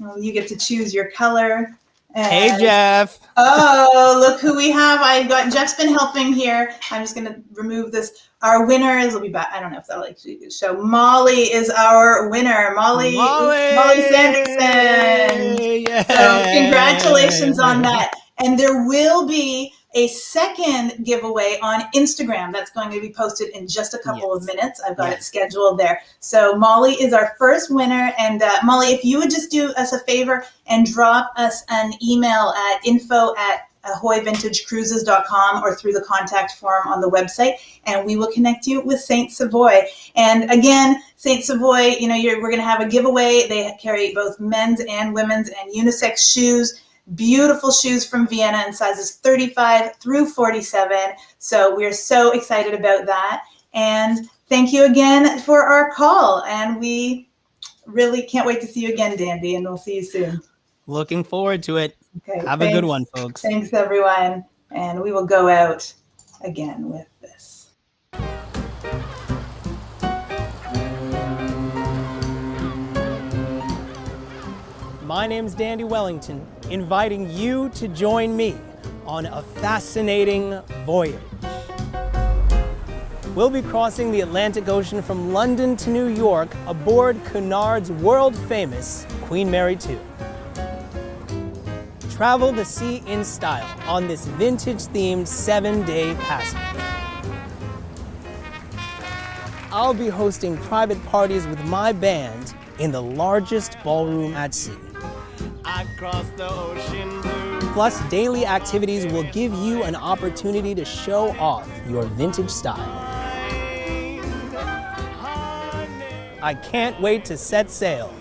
Well, you get to choose your color. And hey, Jeff. Oh, look who we have. Jeff's been helping here. I'm just going to remove this. Our winners will be back. I don't know if that'll actually show. Molly is our winner. Molly Sanderson. Yay. So congratulations on that. And there will be a second giveaway on Instagram that's going to be posted in just a couple of minutes. I've got it scheduled there. So Molly is our first winner. And Molly, if you would just do us a favor and drop us an email at info@ahoyvintagecruises.com or through the contact form on the website, and we will connect you with Saint Savoy. And again, Saint Savoy, we're going to have a giveaway. They carry both men's and women's and unisex shoes. Beautiful shoes from Vienna in sizes 35 through 47. So we're so excited about that. And thank you again for our call. And we really can't wait to see you again, Dandy, and we'll see you soon. Looking forward to it. Okay, Have a good one, folks. Thanks, everyone. And we will go out again with this. My name's Dandy Wellington, inviting you to join me on a fascinating voyage. We'll be crossing the Atlantic Ocean from London to New York aboard Cunard's world-famous Queen Mary II. Travel the sea in style on this vintage-themed 7-day passage. I'll be hosting private parties with my band in the largest ballroom at sea. Across the ocean blue. Plus, daily activities will give you an opportunity to show off your vintage style. I can't wait to set sail